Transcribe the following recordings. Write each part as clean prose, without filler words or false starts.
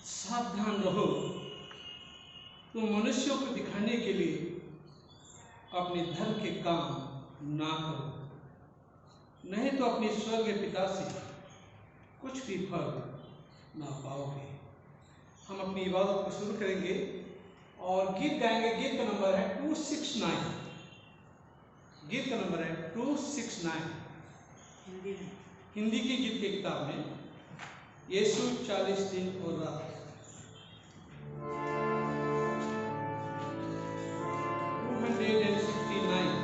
सावधान रहो, तुम मनुष्यों को दिखाने के लिए अपने धर्म के काम ना करो, नहीं तो अपने स्वर्गीय पिता से कुछ भी फल ना पाओगे। हम अपनी इबादत को शुरू करेंगे और गीत गाएंगे। गीत का नंबर है 269। गीत का नंबर है 269। हिंदी की गीत की किताब में यीशु 40 दिन और रात। 269।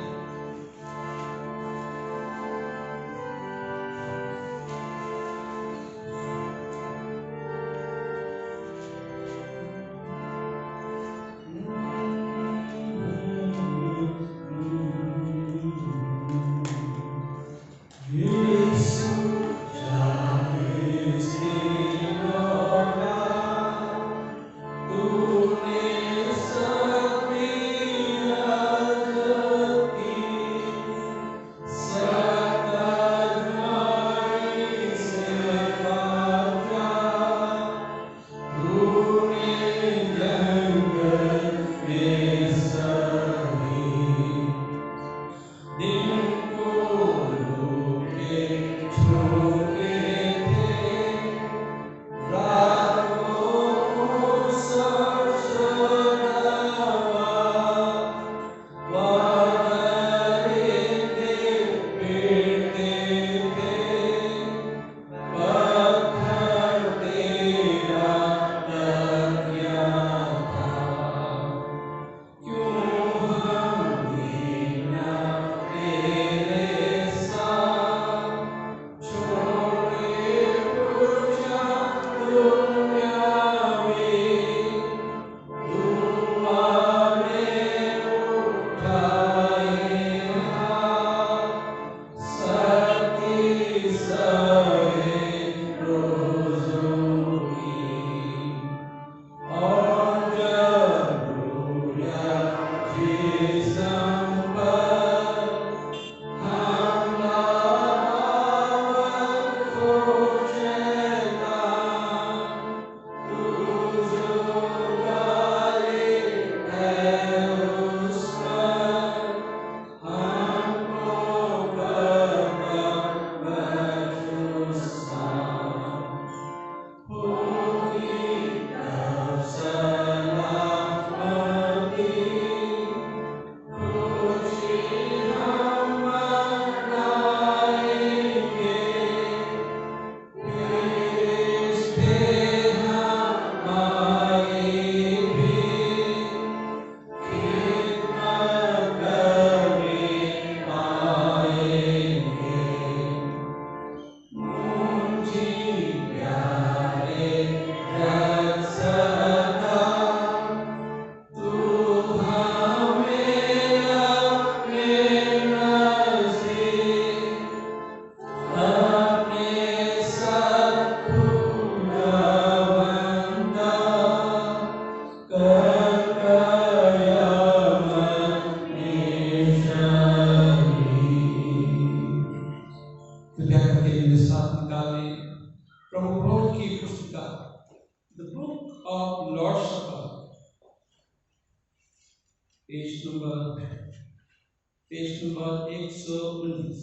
Page number 119।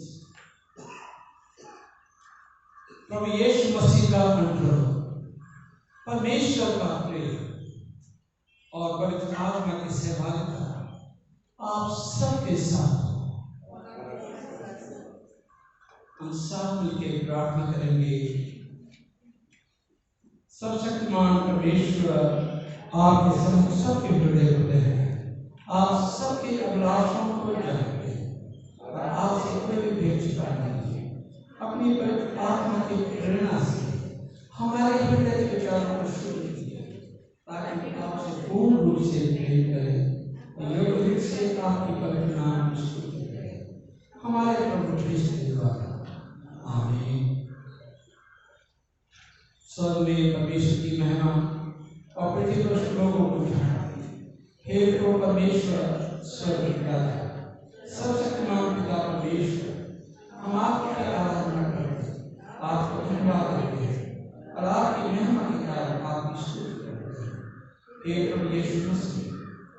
प्रभु यीशु मसीह का अनुग्रह, परमेश्वर का प्रेम और पवित्र आत्मा की सहभागिता आप सबके साथ। हम सब मिलकर प्रार्थना करेंगे। सर्वशक्तिमान परमेश्वर आपके सम्मुख सबके हृदय खुले हैं, आप सबके अभिलाषों को जानते हैं और आपसे कोई भी भेद छिपा नहीं है। अपनी पवित्र आत्मा की प्रेरणा से हमारे हृदय के विचारों को शुद्ध कीजिए ताकि आपसे पूर्ण रूप से प्रेम करें, योग्य रूप से आपकी पवित्र नाम की स्तुति करें। हमारे प्रभु ख्रीष्ट के द्वारा आमीन। स्वर्ग में परमेश्वर की महिमा और पृथ्वी पर लोगों को हे प्रभु परमेश्वर स्वर्ग पिता, सर्वशक्तिमान पिता परमेश्वर, हम आपकी आराधना करते, आपको धन्यवाद देते हैं और आपकी महिमा के कारण आपकी स्तुति हे प्रभु यीशु मसीह,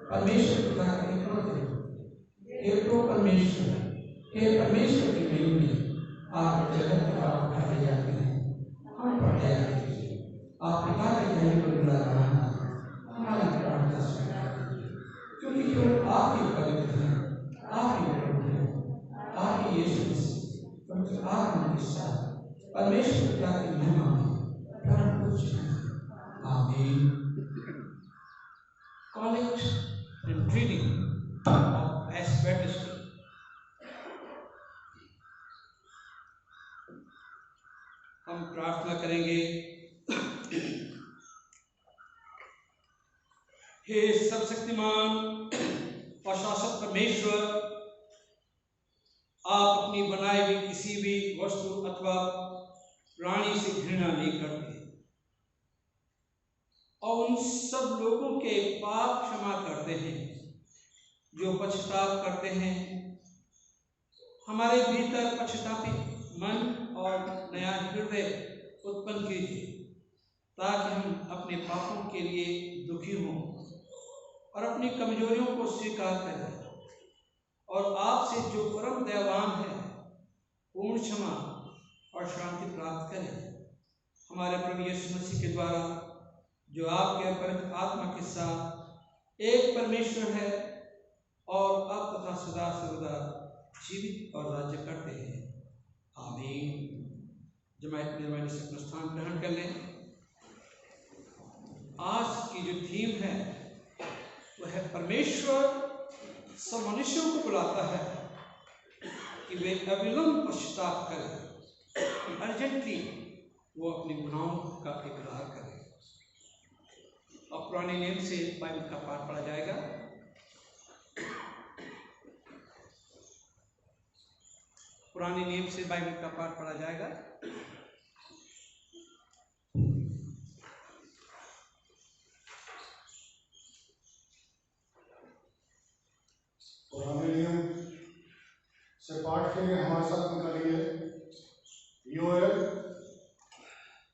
परमेश्वर पिता का इकलौते पुत्र, हे तो परमेश्वर, हे परमेश्वर की बेटी में आप जगत का उठाए जाते हैं, हम पर दया कीजिए। आप पिता के कहने पर बुला रहा है, हमारी प्रार्थना स्वीकार कीजिए, क्योंकि केवल आप ही पवित्र हैं, आप ही प्रभु हैं, आप ही यीशु मसीह पवित्र आत्मा के साथ परमेश्वर पिता की महिमा में परम पूज्य हैं। आमीन। Collect and reading of Asperity. हम प्रार्थना करेंगे। हे सर्वशक्तिमान और शाश्वत परमेश्वर, आप अपनी बनाई हुई किसी भी वस्तु अथवा प्राणी से घृणा नहीं करते और उन सब लोगों के पाप क्षमा करते हैं जो पश्चाताप करते हैं। हमारे भीतर पश्चातापी मन और नया हृदय उत्पन्न कीजिए ताकि हम अपने पापों के लिए दुखी हों और अपनी कमजोरियों को स्वीकार करें और आपसे जो परम दयावान है पूर्ण क्षमा और शांति प्राप्त करें। हमारे प्रभु यीशु मसीह के द्वारा जो आपके पवित्र आत्मा के साथ एक परमेश्वर है और अब तथा सदा सर्वदा जीवित और राज्य करते हैं। आमीन। जमायत मेहरबानी से अपना स्थान ग्रहण कर लें। आज की जो थीम है वह है परमेश्वर सब मनुष्यों को बुलाता है कि वे अविलंब पश्चाताप करें, अर्जेंटली वो अपने गुनाहों का इकरार करें। और पुराने नियम से बाइबल का पाठ पढ़ा जाएगा। पुराने नियम से बाइबल का पाठ पढ़ा जाएगा। पुराने नियम से पाठ के लिए हमारे साथ निकालिए योएल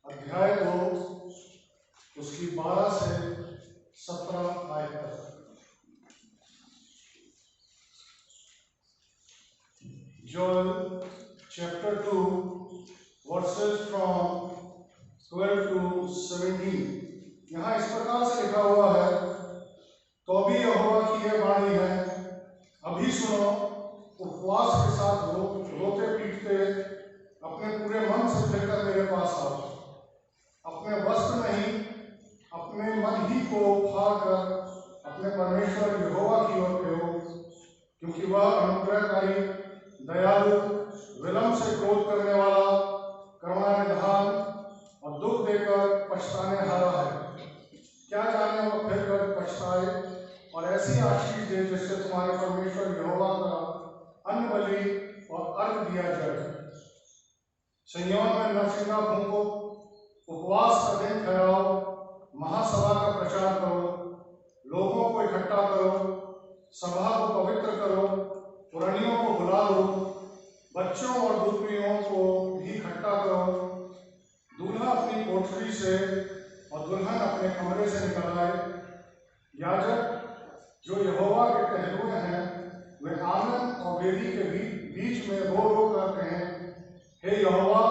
अध्याय 2 उसकी 12 से 17 आयत तक। Joel chapter 2 verses from 12 to 17। यहाँ इस प्रकार से लिखा हुआ है, तो भी यहोवा की यह वाणी है, अभी सुनो, उपवास के साथ रोते पीटते अपने पूरे मन से फिरकर मेरे पास आओ। अपने वस्त्र नहीं, अपने मन ही को फाड़कर अपने परमेश्वर यहोवा की ओर फिरो, क्योंकि वह अनुग्रहकारी, दयालु, विलंब से क्रोध करने वाला, करुणा निधान और दुख देकर पछताने हारा है। क्या जाने वह फिर कर पछताए और ऐसी आशीष दे जिससे तुम्हारे परमेश्वर यहोवा का अन्न बलि और अर्घ दिया जाए। संयम में नरसिंगा फूंको, उपवास का दिन ठहराओ, महासभा का प्रचार करो, लोगों को इकट्ठा करो, सभा को पवित्र करो, पुरानियों को बुला लो, बच्चों और दुल्हनियों को भी इकट्ठा करो। दूल्हा अपनी कोठरी से और दुल्हन अपने कमरे से निकल आए। याजक जो यहोवा के टहलुए हैं वे आंगन और वेदी के बीच में रो रो कर कहें, हे यहोवा,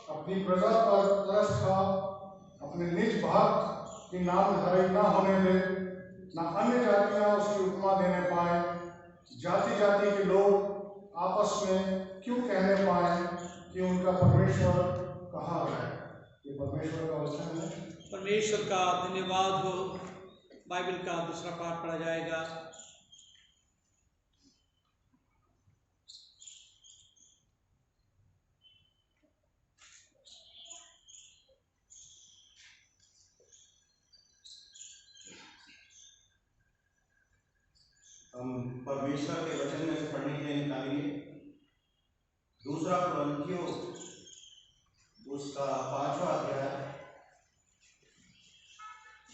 अपनी प्रजा पर तरस खा, अपने निज भक्त की नामधराई न होने दे, न अन्य जातियां उसकी उपमा देने पाए। जाति जाति के लोग आपस में क्यों कहने पाए कि उनका परमेश्वर कहाँ है। ये परमेश्वर का वचन है। परमेश्वर का धन्यवाद हो। बाइबल का दूसरा पाठ पढ़ा जाएगा। हम परमेश्वर के वचन में से पढ़ने के लिए निकालेंगे दूसरा कुरिन्थियों उसका 5वां अध्याय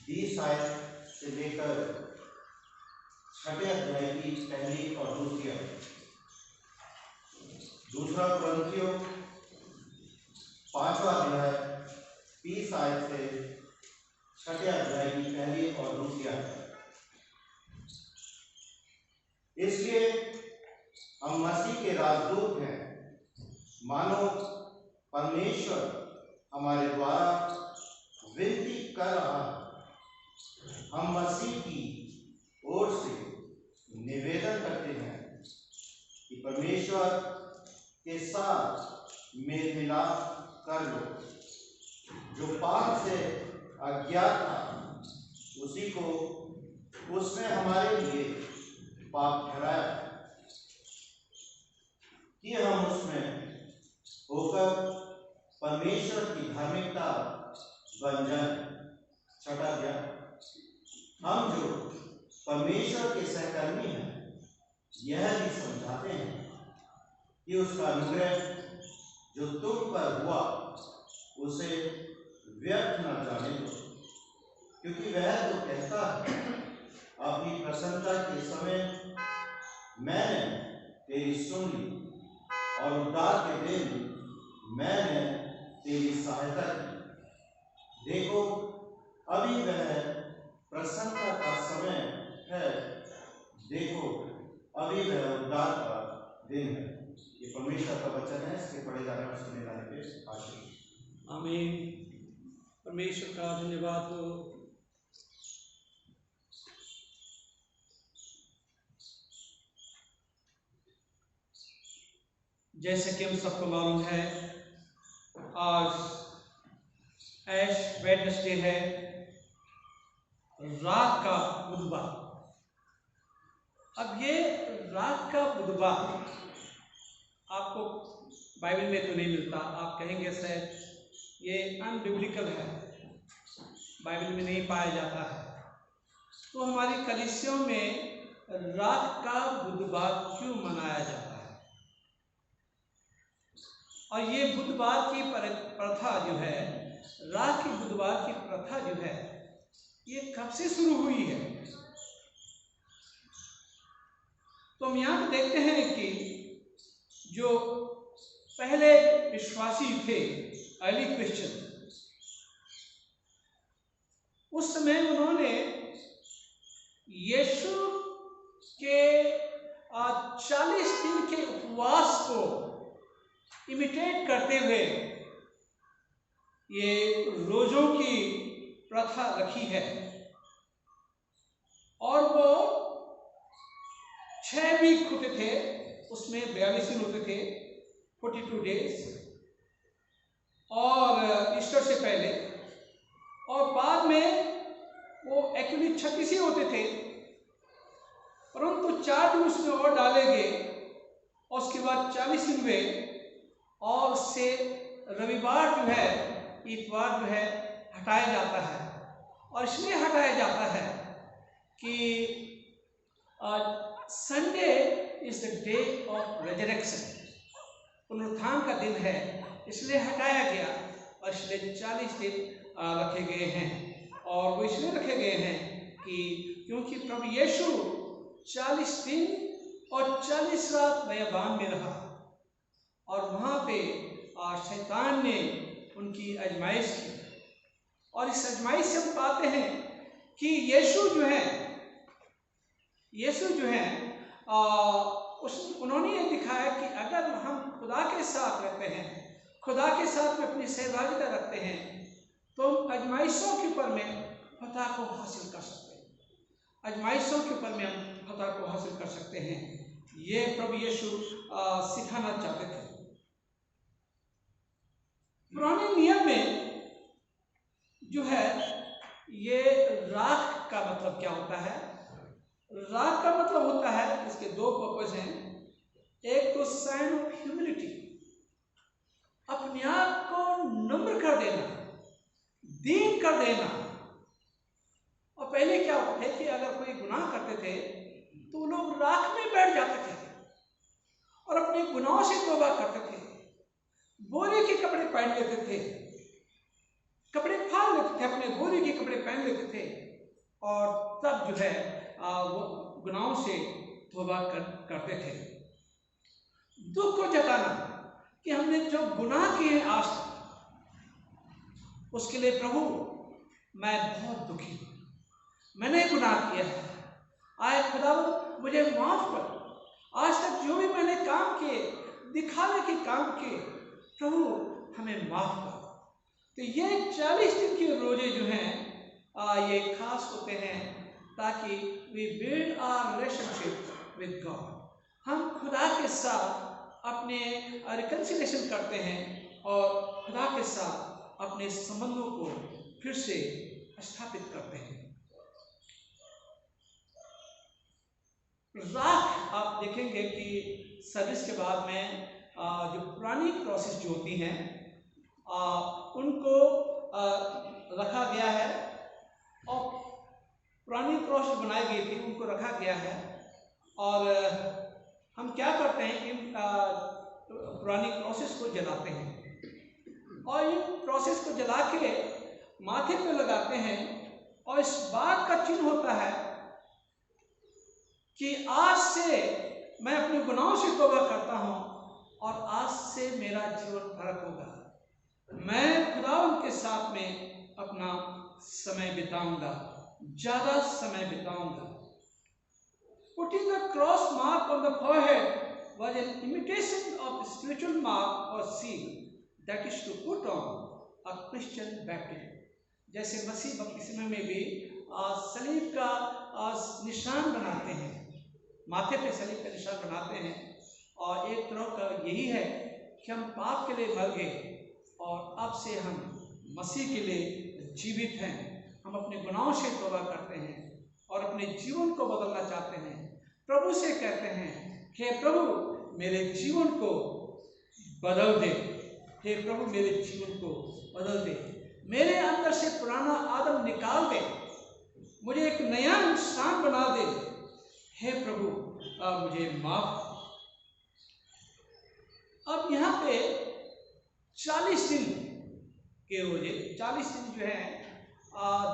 20 आयत से लेकर 6वें अध्याय की पहली और दूसरी आयत। दूसरा कुरिन्थियों 5वां अध्याय 20 आयत से छठे अध्याय की पहली और दूसरी आयत। इसलिए हम मसीह के राजदूत हैं, मानो परमेश्वर हमारे द्वारा विनती कर रहा है। हम मसीह की ओर से निवेदन करते हैं कि परमेश्वर के साथ मेल मिलाप कर लो। जो पाप से अज्ञात था उसी को उसने हमारे लिए पाप ठहराया कि हम उसमें होकर परमेश्वर की धार्मिकता बन जाए। छठा अध्याय। हम जो परमेश्वर के सहकर्मी हैं, यह भी समझाते हैं कि उसका अनुग्रह जो तुम पर हुआ उसे व्यर्थ न जाने दो, क्योंकि वह तो कहता है, अपनी प्रसन्नता के समय मैंने तेरी सुन ली और उद्धार के दिन मैंने तेरी सहायता की। देखो, अभी वह प्रसन्नता का समय है, देखो अभी वह उद्धार का दिन है। ये परमेश्वर का वचन है। इसके पढ़े जाने और सुने जाने पे आशीष। आमीन। परमेश्वर का धन्यवाद हो। जैसे कि हम सबको मालूम है, आज ऐश वेडनेसडे है, रात का बुधवार। अब ये रात का बुधवार आपको बाइबल में तो नहीं मिलता। आप कहेंगे शायद ये अनबिब्लिकल है, बाइबल में नहीं पाया जाता है। तो हमारी कलीसियों में रात का बुधवार क्यों मनाया जाता है? और ये बुधवार की प्रथा जो है, रात की बुधवार की प्रथा जो है, ये कब से शुरू हुई है? तो हम यहाँ पे देखते हैं कि जो पहले विश्वासी थे, अर्ली क्रिश्चियन, उस समय उन्होंने यीशु के 40 दिन के उपवास को इमिटेट करते हुए ये रोजों की प्रथा रखी है। और वो 6 वीक होते थे, उसमें 42 दिन होते थे, 42 डेज, और ईस्टर से पहले, और बाद में वो एक्चुअली 36 ही होते थे, परंतु 4 दिन उसमें और डाले गए, और उसके बाद 40 दिन हुए, और उससे रविवार जो है, इतवार जो है, हटाया जाता है। और इसलिए हटाया जाता है कि Sunday is the day of resurrection, पुनरुत्थान का दिन है, इसलिए हटाया गया। और इसलिए 40 दिन रखे गए हैं। और वो इसलिए रखे गए हैं कि क्योंकि प्रभु यीशु 40 दिन और 40 रात बयाबान में रहा, और वहाँ पे शैतान ने उनकी आजमाइश की। और इस आजमाइश से हम पाते हैं कि यीशु जो है उन्होंने ये दिखाया कि अगर हम खुदा के साथ रहते हैं, खुदा के साथ में अपनी सहभागिता रखते हैं, तो हम आजमाइशों के ऊपर में फतह को हासिल कर सकते हैं। आजमाइशों के ऊपर में हम फतह को हासिल कर सकते हैं। ये प्रभु यीशु सिखाना चाहते थे। पुराने नियम में जो है, ये राख का मतलब क्या होता है? राख का मतलब होता है, इसके 2 पर्पस हैं। एक तो साइन ऑफ ह्यूमिलिटी, अपने आप को नम्र कर देना, दीन कर देना। और पहले क्या होता है कि अगर कोई गुनाह करते थे तो लोग राख में बैठ जाते थे और अपने गुनाहों से तौबा करते थे, बोरी के कपड़े पहन लेते थे, कपड़े फाड़ लेते थे, अपने बोरी के कपड़े पहन लेते थे, और तब जो है वो गुनाहों से तौबा करते थे। दुख को जताना कि हमने जो गुनाह किए आज, उसके लिए प्रभु मैं बहुत दुखी हूँ, मैंने गुनाह किया है, आए खुदावन मुझे माफ कर। आज तक जो भी मैंने काम किए, दिखावे के काम किए, प्रभु हमें माफ कर। तो ये 40 दिन के रोजे जो हैं ये खास होते हैं ताकि we build our relationship with God, हम खुदा के साथ अपने रिकंसिलेशन करते हैं और खुदा के साथ अपने संबंधों को फिर से स्थापित करते हैं। राख आप देखेंगे कि सर्विस के बाद में जो पुरानी क्रॉसेस जो होती हैं उनको रखा गया है और पुरानी क्रॉस जो बनाई गई थी उनको रखा गया है। और हम क्या करते हैं कि पुरानी क्रॉसेस को जलाते हैं और इन क्रॉसेस को जला के माथे पे लगाते हैं और इस बात का चिन्ह होता है कि आज से मैं अपने गुनाहों से तौबा करता हूँ और आज से मेरा जीवन फर्क होगा, मैं खुदावंद के साथ में अपना समय बिताऊंगा, ज्यादा समय बिताऊंगा। Putting the cross mark on the forehead was an imitation of the spiritual mark or seal that is to put on a Christian baptism। जैसे मसीह बपतिस्मे में भी सलीब का निशान बनाते हैं, माथे पे सलीब का निशान बनाते हैं और एक तरह का यही है कि हम पाप के लिए मर गए और अब से हम मसीह के लिए जीवित हैं। हम अपने गुनाहों से तौबा करते हैं और अपने जीवन को बदलना चाहते हैं। प्रभु से कहते हैं, हे प्रभु मेरे जीवन को बदल दे, हे प्रभु मेरे जीवन को बदल दे, मेरे अंदर से पुराना आदम निकाल दे, मुझे एक नया इंसान बना दे, हे प्रभु मुझे माफ। अब यहाँ पे 40 दिन के रोजे, 40 दिन जो है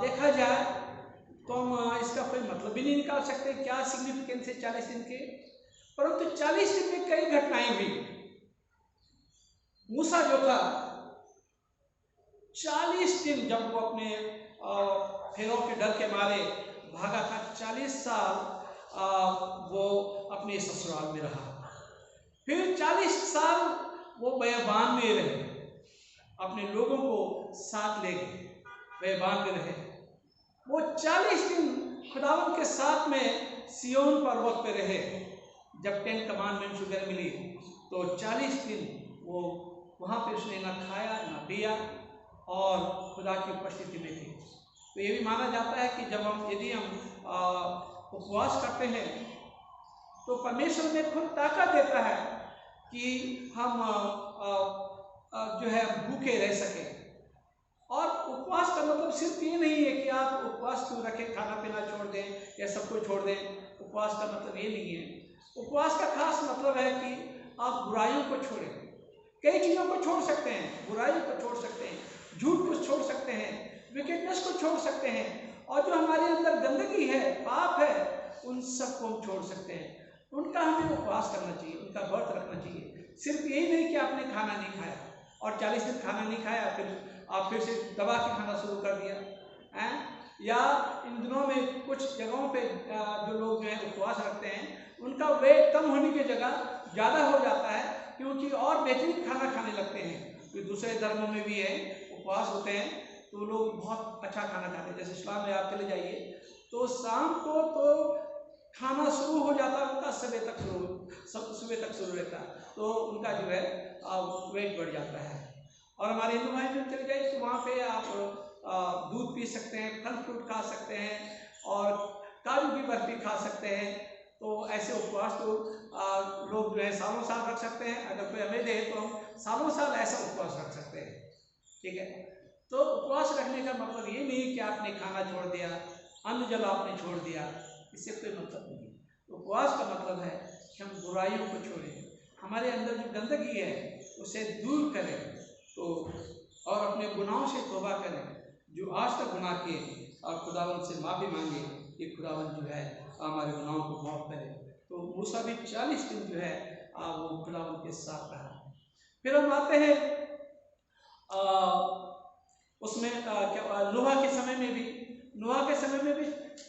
देखा जाए तो हम इसका कोई मतलब भी नहीं निकाल सकते क्या सिग्निफिकेंस है 40 दिन के, परंतु 40 दिन में कई घटनाएं हुई। मूसा जो था 40 दिन जब वो अपने फेरों के डर के मारे भागा था, 40 साल वो अपने ससुराल में रहा, फिर 40 साल वो बयाबान में रहे, अपने लोगों को साथ ले गए, बयाबान में रहे। वो 40 दिन खुदावंद के साथ में सियोन पर्वत पे रहे। जब 10 कमांडमेंट्स वगैरह मिली तो 40 दिन वो वहाँ पे उसने ना खाया ना पिया और खुदा की उपस्थिति में थे। तो ये भी माना जाता है कि जब यदि हम उपवास करते हैं तो परमेश्वर में खुद ताकत देता है कि हम जो है भूखे रह सकें। और उपवास का मतलब सिर्फ ये नहीं है कि आप उपवास क्यों रखें, खाना पीना छोड़ दें या सब कुछ छोड़ दें। उपवास का मतलब ये नहीं है। उपवास का खास मतलब है कि आप बुराइयों को छोड़ें। कई चीज़ों को छोड़ सकते हैं, बुराई को छोड़ सकते हैं, झूठ को छोड़ सकते हैं, विकेटनेस को छोड़ सकते हैं, और जो हमारे अंदर गंदगी है, पाप है, उन सबको हम छोड़ सकते हैं। उनका हमें उपवास करना चाहिए, उनका व्रत रखना चाहिए। सिर्फ यही नहीं कि आपने खाना नहीं खाया और 40 दिन खाना नहीं खाया, फिर आप फिर से दबा के खाना शुरू कर दिया है। या इन दिनों में कुछ जगहों पे जो लोग जो है उपवास रखते हैं, उनका वेट कम होने की जगह ज़्यादा हो जाता है, क्योंकि और बेहतरीन खाना खाने लगते हैं। फिर दूसरे धर्मों में भी है, उपवास होते हैं तो लोग बहुत अच्छा खाना खाते हैं। जैसे इस्लाम में आप चले जाइए तो शाम को तो खाना शुरू हो जाता है उनका, सुबह तक शुरू रहता है, तो उनका जो है वेट बढ़ जाता है। और हमारे हिंदू भाई में चले जाइए तो वहाँ पे आप दूध पी सकते हैं, फल फ्रूट खा सकते हैं और काजू की बर्फी खा सकते हैं। तो ऐसे उपवास तो लोग जो है सालों साल रख सकते हैं। अगर कोई हमें दे तो हम सालों साल ऐसा उपवास रख सकते हैं, ठीक है। तो उपवास रखने का मतलब ये नहीं कि आपने खाना छोड़ दिया, अन्न जल आपने छोड़ दिया, इससे कोई मतलब नहीं। उपवास का मतलब है कि हम बुराइयों को छोड़ें, हमारे अंदर जो गंदगी है उसे दूर करें, तो और अपने गुनाहों से तौबा करें, जो आज तक गुनाह किए, और खुदावंद से माफ़ी मांगे कि खुदावंद जो है हमारे गुनाहों को माफ़ करे। तो मूसा भी 40 दिन जो है वो खुदावंद के साथ रहा। फिर हम आते हैं उसमें नूह के समय में भी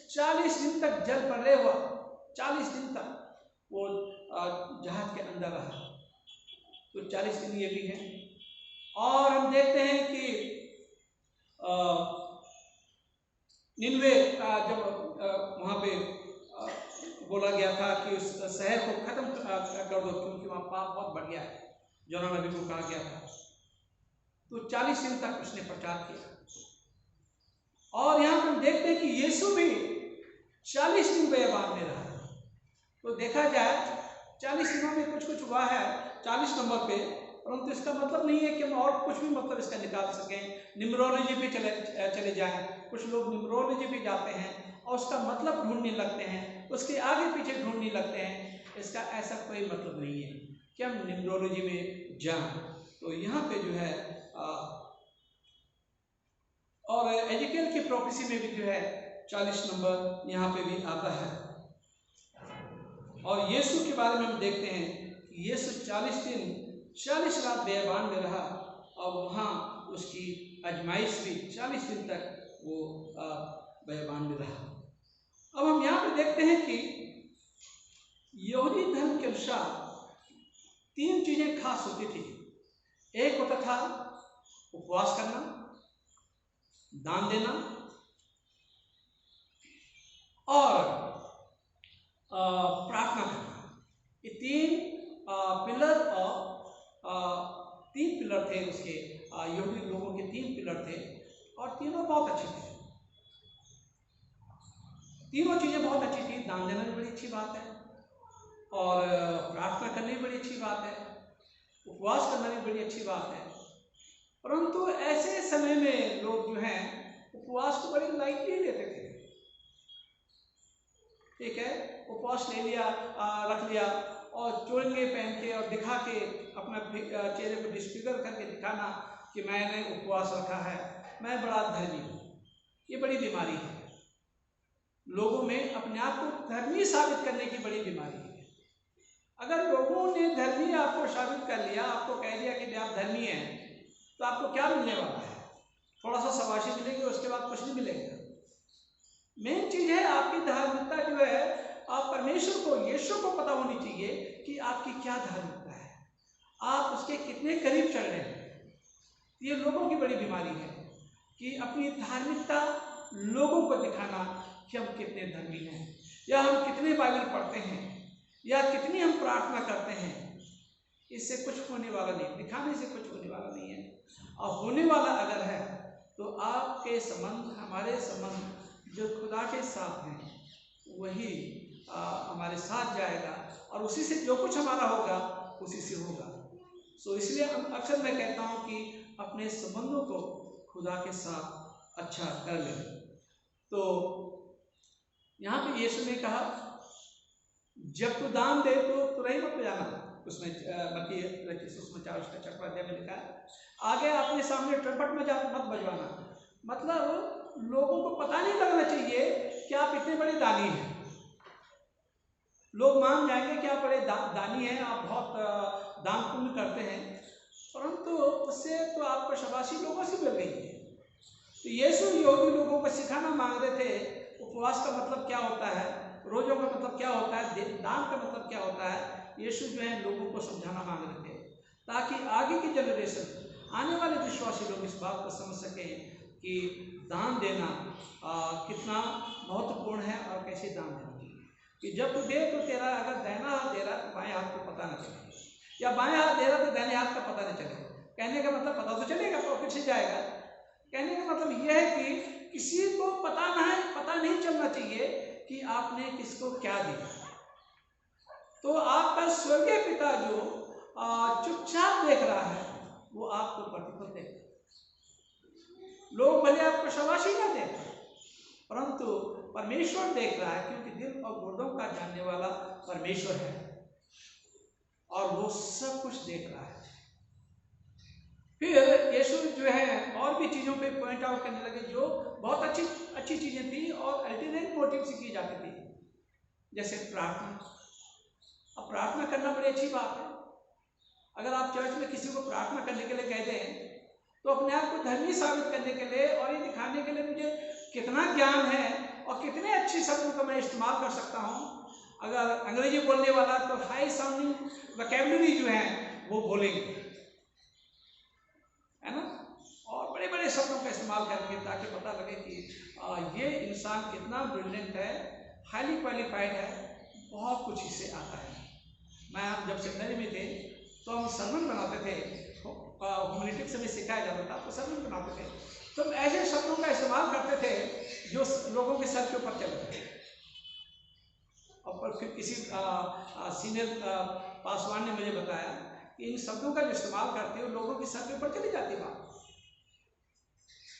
40 दिन तक जल प्रलय हुआ। 40 दिन तक वो जहाज के अंदर रहा, तो 40 दिन ये भी है। और हम देखते हैं कि निनवे जब वहाँ पे बोला गया था कि उस शहर को खत्म कर दो क्योंकि वहाँ पाप बहुत बढ़ गया है, योना नबी को कहा गया था। तो 40 दिन तक उसने प्रचार किया। और यहाँ पर हम देखते हैं कि यीशु भी 40 दिन बेईमान में रहा। तो देखा जाए 40 दिनों में कुछ कुछ हुआ है 40 नंबर पे, परंतु इसका मतलब नहीं है कि हम और कुछ भी मतलब इसका निकाल सकें। न्यूमरोलॉजी पे चले जाएं, कुछ लोग न्यूमरोलॉजी पे जाते हैं और उसका मतलब ढूंढने लगते हैं, उसके आगे पीछे ढूंढने लगते हैं। इसका ऐसा कोई मतलब नहीं है कि हम न्यूमरोलॉजी में जाएं। तो यहाँ पे जो है और एजिकल की प्रोफेसी में भी जो है 40 नंबर यहाँ पे भी आता है। और यीशु के बारे में हम देखते हैं कि यीशु 40 दिन 40 रात बेईमान में रहा और वहाँ उसकी आजमाइश भी 40 दिन तक वो बेईमान में रहा। अब हम यहाँ पे देखते हैं कि यहूदी धर्म के अनुसार 3 चीजें खास होती थी। एक होता था उपवास करना, दान देना और प्रार्थना करना। ये 3 पिलर और 3 पिलर थे उसके, यहूदी लोगों के 3 पिलर थे और तीनों बहुत अच्छे थे। तीनों चीज़ें बहुत अच्छी थी। दान देना भी बड़ी अच्छी बात है और प्रार्थना करनी भी बड़ी अच्छी बात है, उपवास करना भी बड़ी अच्छी बात है। परंतु ऐसे समय में लोग जो हैं उपवास को बड़ी लाइटली लेते थे। ठीक है, उपवास ले लिया, रख लिया और चोंगे पहन के और दिखा के अपना चेहरे को डिस्फिगर करके दिखाना कि मैंने उपवास रखा है, मैं बड़ा धर्मी हूँ। ये बड़ी बीमारी है। लोगों में अपने आप को धर्मी साबित करने की बड़ी बीमारी है। अगर लोगों ने धर्मी आपको साबित कर लिया, आपको कह दिया कि आप धर्मी हैं, तो आपको क्या मिलने वाला है? थोड़ा सा शाबाशी मिलेगी, उसके बाद कुछ नहीं मिलेगा। मेन चीज है आपकी धार्मिकता जो है, आप परमेश्वर को, यीशु को पता होनी चाहिए कि आपकी क्या धार्मिकता है, आप उसके कितने करीब चल रहे हैं। ये लोगों की बड़ी बीमारी है कि अपनी धार्मिकता लोगों को दिखाना कि हम कितने धर्मी हैं, या हम कितने बाइबल पढ़ते हैं, या कितनी हम प्रार्थना करते हैं। इससे कुछ होने वाला नहीं, दिखाने से कुछ होने वाला नहीं है। और होने वाला अगर है तो आपके संबंध, हमारे संबंध जो खुदा के साथ हैं वही हमारे साथ जाएगा और उसी से जो कुछ हमारा होगा उसी से होगा। सो इसलिए अक्सर मैं कहता हूँ कि अपने संबंधों को खुदा के साथ अच्छा कर लें। तो यहाँ पे यीशु ने कहा जब तू दान दे तो तुरही मत बजाना। उसमें मत्ती 4 उसका 4वां अध्याय में लिखा है, आगे अपने सामने ट्रम्पट में मत बजवाना। मतलब लोगों को पता नहीं लगना चाहिए कि आप इतने बड़े दानी हैं। लोग मान जाएंगे कि आप बड़े दानी हैं, आप बहुत दान पुण्य करते हैं, परंतु उससे तो आपको शाबाशी लोगों से मिल गई है। तो यीशु यहूदी लोगों को सिखाना मांग रहे थे उपवास का मतलब क्या होता है, रोजों का मतलब क्या होता है, दान का मतलब क्या होता है। यीशु जो है लोगों को समझाना मांग रहे थे ताकि आगे की जनरेशन, आने वाले विश्वासी लोग इस बात को समझ सकें कि दान देना कितना महत्वपूर्ण है और कैसे दान देना चाहिए। कि जब तू दे तो तेरा अगर दाहिना हाथ दे रहा तो बाएं हाथ को पता न चले, या बाएं हाथ दे रहा तो दाहिने हाथ का पता न चले। कहने का मतलब पता तो चलेगा, पॉकेट से जाएगा। कहने का मतलब यह है कि किसी को पता नहीं चलना चाहिए कि आपने किसको क्या दिया। तो आपका स्वर्गीय पिता जो चुपचाप देख रहा है वो आपको प्रतिफल देगा। लोग भले आपको शाबाशी ना दें, परंतु परमेश्वर देख रहा है, क्योंकि दिल और गुर्दों का जानने वाला परमेश्वर है और वो सब कुछ देख रहा है। फिर यीशु जो है और भी चीज़ों पे पॉइंट आउट करने लगे जो बहुत अच्छी चीज़ें थी और अल्टरनेट मोटिव से की जाती थी, जैसे प्रार्थना। अब प्रार्थना करना बड़ी अच्छी बात है। अगर आप चर्च में किसी को प्रार्थना करने के लिए कह दें तो अपने आप को धर्मी साबित करने के लिए और ये दिखाने के लिए मुझे कितना ज्ञान है और कितने अच्छे शब्दों का मैं इस्तेमाल कर सकता हूँ। अगर अंग्रेजी बोलने वाला तो हाई साउंडिंग वोकैबुलरी जो है वो बोलेंगे, है ना, और बड़े बड़े शब्दों का इस्तेमाल करेंगे ताकि पता लगे कि ये इंसान कितना ब्रिलियंट है, हाईली क्वालिफाइड है, बहुत कुछ इससे आता है। मैं हम जब सेमिनरी में थे तो हम सरमन बनाते थे, ह्यूमैनिटीज में सिखाया जाता था, तो सरमन बनाते थे तो हम ऐसे शब्दों का इस्तेमाल करते थे जो लोगों के सर के ऊपर चलते थे। और फिर किसी सीनियर पासवान ने मुझे बताया कि इन शब्दों का जो इस्तेमाल करते हो लोगों के सर के ऊपर चली जाती बात।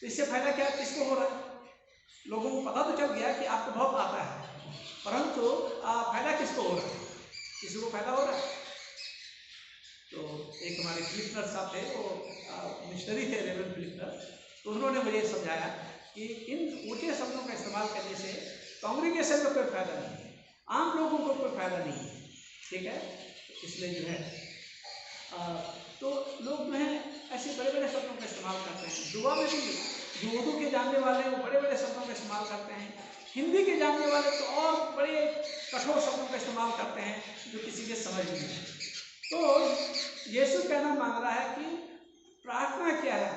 तो इससे फायदा क्या किसको हो रहा है? लोगों को पता तो चल गया कि आपको बहुत आता है, परंतु फायदा किसको हो रहा है? किसी को फायदा हो रहा है? तो एक हमारे फिलिप्टर साहब थे, वो मिशनरी थे, रेवरेंड फिलिप्टर, तो उन्होंने मुझे समझाया कि इन ऊंचे शब्दों का इस्तेमाल करने से कांग्रेगेशन को कोई फायदा नहीं है, आम लोगों को कोई फायदा नहीं है, ठीक है। इसलिए जो है तो लोग जो है ऐसे बड़े बड़े शब्दों का इस्तेमाल करते हैं। दुआ में भी जो उर्दू के जानने वाले वो बड़े बड़े शब्दों का इस्तेमाल करते हैं, हिंदी के जानने वाले तो और बड़े कठोर शब्दों का इस्तेमाल करते हैं जो किसी के समझ नहीं है। तो यीशु कहना मांग रहा है कि प्रार्थना क्या है?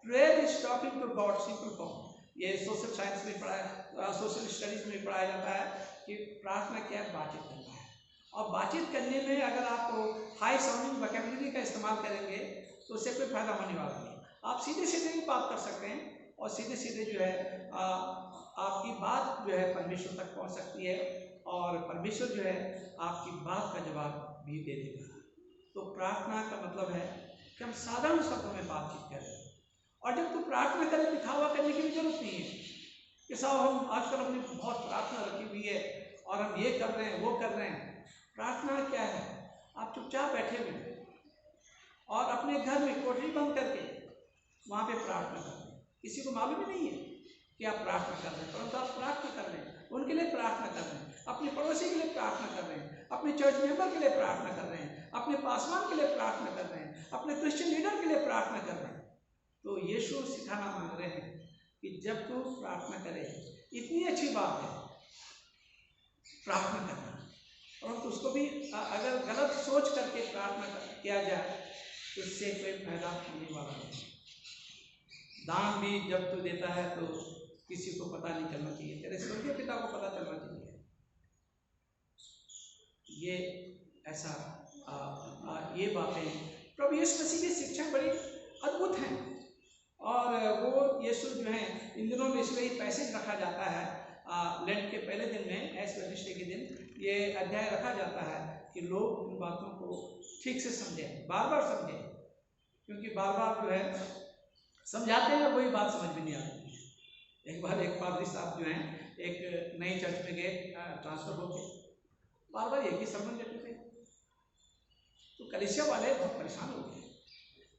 Prayer is talking to God, simple form. ये सोशल साइंस में पढ़ाया, सोशल स्टडीज में पढ़ाया जाता है कि प्रार्थना क्या है, बातचीत करना है। और बातचीत करने में अगर आप हाई साउंडिंग वोकैबुलरी का इस्तेमाल करेंगे तो उससे कोई फायदा होने वाला नहीं। आप सीधे सीधे भी बात कर सकते हैं और सीधे सीधे जो है आपकी बात जो है परमेश्वर तक पहुंच सकती है और परमेश्वर जो है आपकी बात का जवाब भी दे देगा। तो प्रार्थना का मतलब है कि हम साधारण शब्दों में बातचीत करें। और जब तो प्रार्थना करें दिखावा करने की भी जरूरत नहीं है कि साहब हम आजकल अपनी बहुत प्रार्थना रखी हुई है और हम ये कर रहे हैं वो कर रहे हैं। प्रार्थना क्या है? आप चुपचाप बैठे हुए और अपने घर में कोठरी बंद करके वहाँ पे प्रार्थना कर रहे हैं। किसी को मालूम ही नहीं है कि आप प्रार्थना कर रहे हैं, परंतु आप प्रार्थना कर रहे हैं, उनके लिए प्रार्थना कर रहे हैं, अपने पड़ोसी के लिए प्रार्थना कर रहे हैं, अपने चर्च मेंबर के लिए प्रार्थना कर रहे हैं, अपने पासवान के लिए प्रार्थना कर रहे हैं, अपने क्रिश्चियन लीडर के लिए प्रार्थना कर रहे हैं। तो यीशु सिखाना मांग रहे हैं कि जब तू प्रार्थना करे, इतनी अच्छी बात है प्रार्थना करना, परंतु उसको भी अगर गलत सोच करके प्रार्थना किया जाए तो इससे कोई फायदा होने वाला नहीं। दान भी जब तू देता है तो किसी को पता नहीं चलना चाहिए, तेरे स्वर्गीय पिता को पता चलना चाहिए। ये ऐसा ये बातें प्रभु यीशु मसीह की शिक्षा बड़ी अद्भुत हैं। और वो यीशु जो है इन दिनों में इसलिए पैसेज रखा जाता है लेंट के पहले दिन में, ऐश प्रतिष्ठा के दिन ये अध्याय रखा जाता है कि लोग उन बातों को ठीक से समझें, बार बार समझें, क्योंकि बार बार जो है समझाते हैं वही बात समझ में नहीं आती है। एक बार एक पादरी साहब जो हैं एक नई चर्च में गए ट्रांसफर होके, बार बार एक ही सरमन देते थे, तो कलीसिया वाले बहुत परेशान हो गए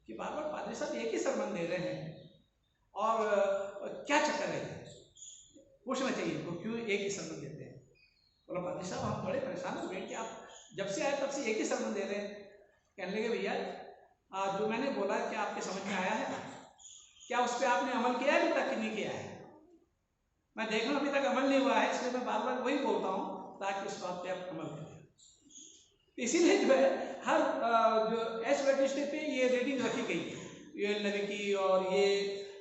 कि बार बार पादरी साहब एक ही सरमन दे रहे हैं और क्या चक्कर है, पूछना चाहिए तो क्यों एक ही सरमन देते हैं। बोला पादरी साहब हम बड़े परेशान हो गए कि आप जब से आए तब से एक ही सरमन दे रहे हैं। कहने लगे भैया जो मैंने बोला क्या आपके समझ में आया है? क्या उस पर आपने अमल किया है अभी तक कि नहीं किया है? मैं देख रहा हूँ अभी तक अमल नहीं हुआ है, इसलिए मैं बार बार वही बोलता हूँ ताकि उस बात पे आप अमल करें। इसीलिए जो है हर जो एस रजिस्टर पे ये रीडिंग रखी गई है, यूएल नबी की, और ये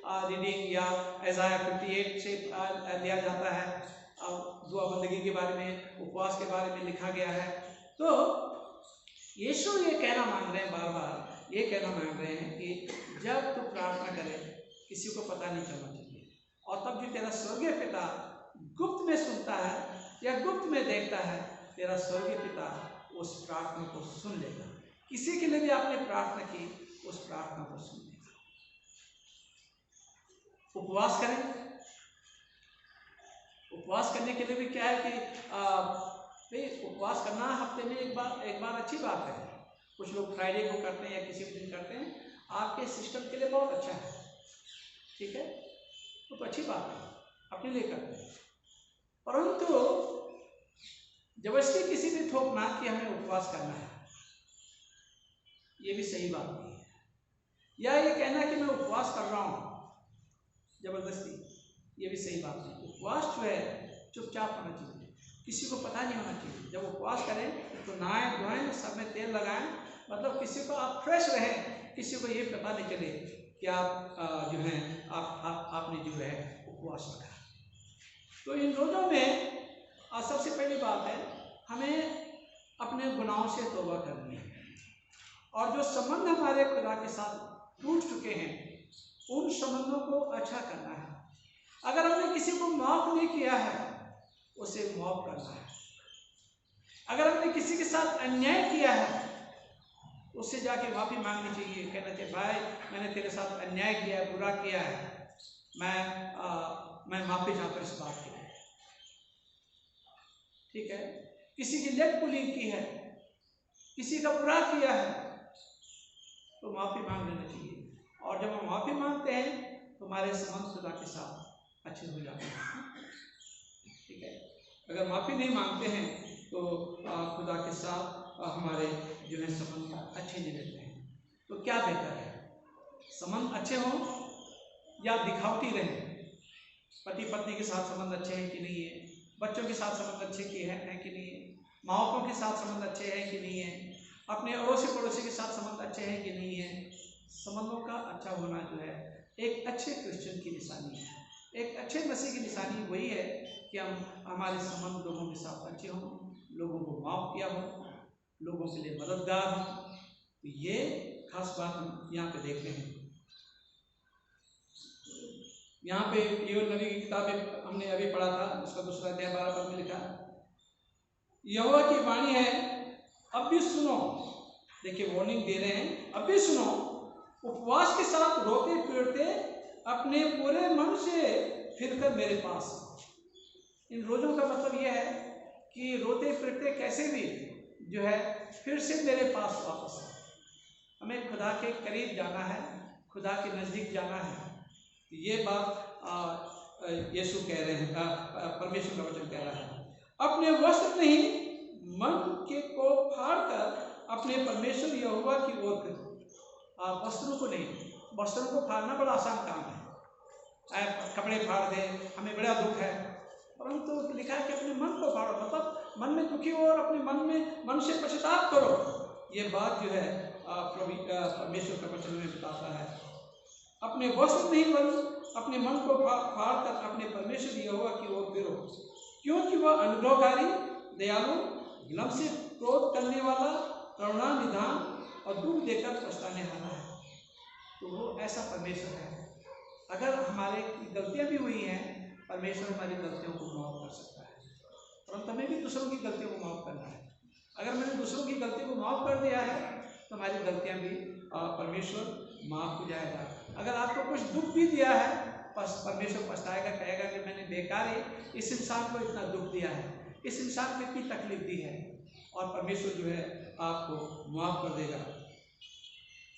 रीडिंग या एजाया 58 से लिया जाता है। दुआ बंदगी के बारे में, उपवास के बारे में लिखा गया है। तो यीशु ये कहना मांग रहे हैं, बार बार ये कहना मांग रहे हैं कि जब तू प्रार्थना करे किसी को पता नहीं चलना चाहिए, और तब भी तेरा स्वर्गीय पिता गुप्त में सुनता है या गुप्त में देखता है, तेरा स्वर्गीय पिता उस प्रार्थना को सुन लेगा। किसी के लिए भी आपने प्रार्थना की, उस प्रार्थना को सुन लेगा। उपवास करें। उपवास करने के लिए भी क्या है कि उपवास करना हफ्ते में एक बार अच्छी बात है। कुछ लोग फ्राइडे को करते हैं या किसी भी दिन करते हैं, आपके सिस्टम के लिए बहुत अच्छा है, ठीक है, तो अच्छी बात है, अपने लिए करते हैं। परंतु जबरदस्ती किसी भी थोपना कि हमें उपवास करना है, ये भी सही बात नहीं है। या ये कहना कि मैं उपवास कर रहा हूँ जबरदस्ती, ये भी सही बात नहीं। उपवास जो है चुपचाप होना चाहिए, किसी को पता नहीं होना चाहिए। जब उपवास करें तो नहाएं धोएं, सब में तेल लगाएं, मतलब किसी को आप फ्रेश रहें, किसी को ये पता नहीं चले कि आप जो है आपने जो है उपवास रखा। तो इन रोज़ों में सबसे पहली बात है हमें अपने गुनाहों से तौबा करनी है, और जो संबंध हमारे खुदा के साथ टूट चुके हैं उन संबंधों को अच्छा करना है। अगर हमने किसी को माफ नहीं किया है उसे माफ करना है। अगर हमने किसी के साथ अन्याय किया है उससे जाके माफी मांगनी चाहिए, कहना चाहिए भाई मैंने तेरे साथ अन्याय किया है, बुरा किया है, मैं माफी चाहता हूँ इस बात के लिए। ठीक है, किसी की लेग पुलिंग की है, किसी का बुरा किया है तो माफी मांग लेना चाहिए। और जब हम माफी मांगते हैं तो हमारे संबंध खुदा के साथ अच्छे हो जाते हैं। ठीक है, अगर माफी नहीं मांगते हैं तो खुदा के साथ हमारे जो है संबंध अच्छे नहीं रहते हैं। तो क्या बेहतर है, संबंध अच्छे हों या दिखावटी रहें? पति पत्नी के साथ संबंध अच्छे हैं कि नहीं है, बच्चों के साथ संबंध अच्छे की है कि नहीं है, माँ बापों के साथ संबंध अच्छे हैं कि नहीं है, अपने अड़ोसी पड़ोसी के साथ संबंध अच्छे हैं कि नहीं है। संबंधों का अच्छा होना जो है एक अच्छे क्रिश्चियन की निशानी है, एक अच्छे मसीह की निशानी वही है कि हमारे संबंध लोगों के साथ अच्छे हों, लोगों को माफ किया हो, लोगों के लिए मददगार हो। तो ये खास बात हम यहाँ पे देखते हैं। यहाँ पे योएल नबी की किताब हमने अभी पढ़ा था, उसका दूसरा अध्याय 12 पद में लिखा, यहोवा की वाणी है अब भी सुनो। देखिए वार्निंग दे रहे हैं, अब भी सुनो, उपवास के साथ रोते पीड़ते अपने पूरे मन से फिरकर मेरे पास। इन रोजों का मतलब यह है कि रोते पीड़ते कैसे भी जो है फिर से मेरे पास वापस आए। हमें खुदा के करीब जाना है, खुदा के नज़दीक जाना है। ये बात यीशु कह रहे हैं, परमेश्वर का वचन कह रहा है। अपने वस्त्र नहीं मन के को फाड़ कर अपने परमेश्वर यहोवा की ओर करो। वस्त्रों को नहीं, वस्त्रों को फाड़ना बड़ा आसान काम है, कपड़े फाड़ दें, हमें बड़ा दुख है, परंतु तो लिखा है कि अपने मन को फाड़ो, मतलब मन में दुखी हो और अपने मन से पश्चाताप करो। ये बात जो है परमेश्वर का वचन में बताता है। अपने वस्त्र नहीं बल्कि अपने मन को फाड़ कर अपने परमेश्वर यहोवा की ओर फिरो, क्योंकि वह अनुग्रहकारी, दयालु, विलंब से क्रोध करने वाला, करुणा निधान और दुख देकर पछताने वाला है। तो वो ऐसा परमेश्वर है। अगर हमारे गलतियां भी हुई हैं, परमेश्वर हमारी गलतियों को माफ कर सकता है, परंतु हमें भी दूसरों की गलतियों को माफ करना है। अगर मैंने दूसरों की गलती को माफ कर दिया है तो हमारी गलतियां भी परमेश्वर माफ हो जाएगा। अगर आपको कुछ दुख भी दिया है, परमेश्वर पछताएगा, कहेगा कि मैंने बेकार ही इस इंसान को इतना दुख दिया है, इस इंसान को इतनी तकलीफ दी है, और परमेश्वर जो है आपको माफ कर देगा।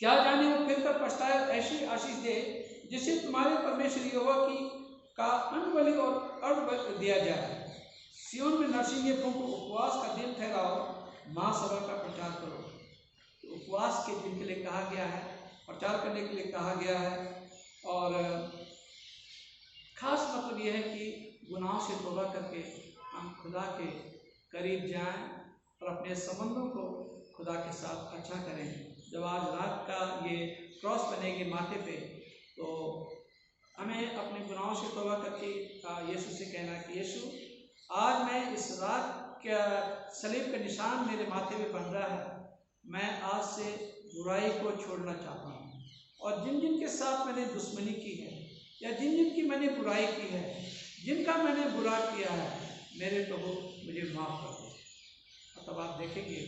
क्या जाने वो फिर कर पछताए, ऐसी आशीष दे जिसे तुम्हारे परमेश्वर यहोवा की का अनबलि और अर्ध दिया जाए। सियोन में नरसिंगे फूंको, उपवास का दिन ठहराओ, महासभा का प्रचार करो। तो उपवास के दिन के लिए कहा गया है, प्रचार करने के लिए कहा गया है, और खास मतलब यह है कि गुनाहों से तौबा करके हम खुदा के करीब जाएं और अपने संबंधों को खुदा के साथ अच्छा करें। जब आज रात का ये क्रॉस बनेगी माथे पे, तो हमें अपने गुनाहों से तौबा करके यीशु से कहना कि यीशु आज मैं इस रात का सलीब का निशान मेरे माथे पे बन रहा है, मैं आज से बुराई को छोड़ना चाहता हूँ, और जिन जिन के साथ मैंने दुश्मनी की है या जिन जिन की मैंने बुराई की है, जिनका मैंने बुरा किया है, मेरे प्रभु मुझे माफ़ कर दो। तब आप देखेंगे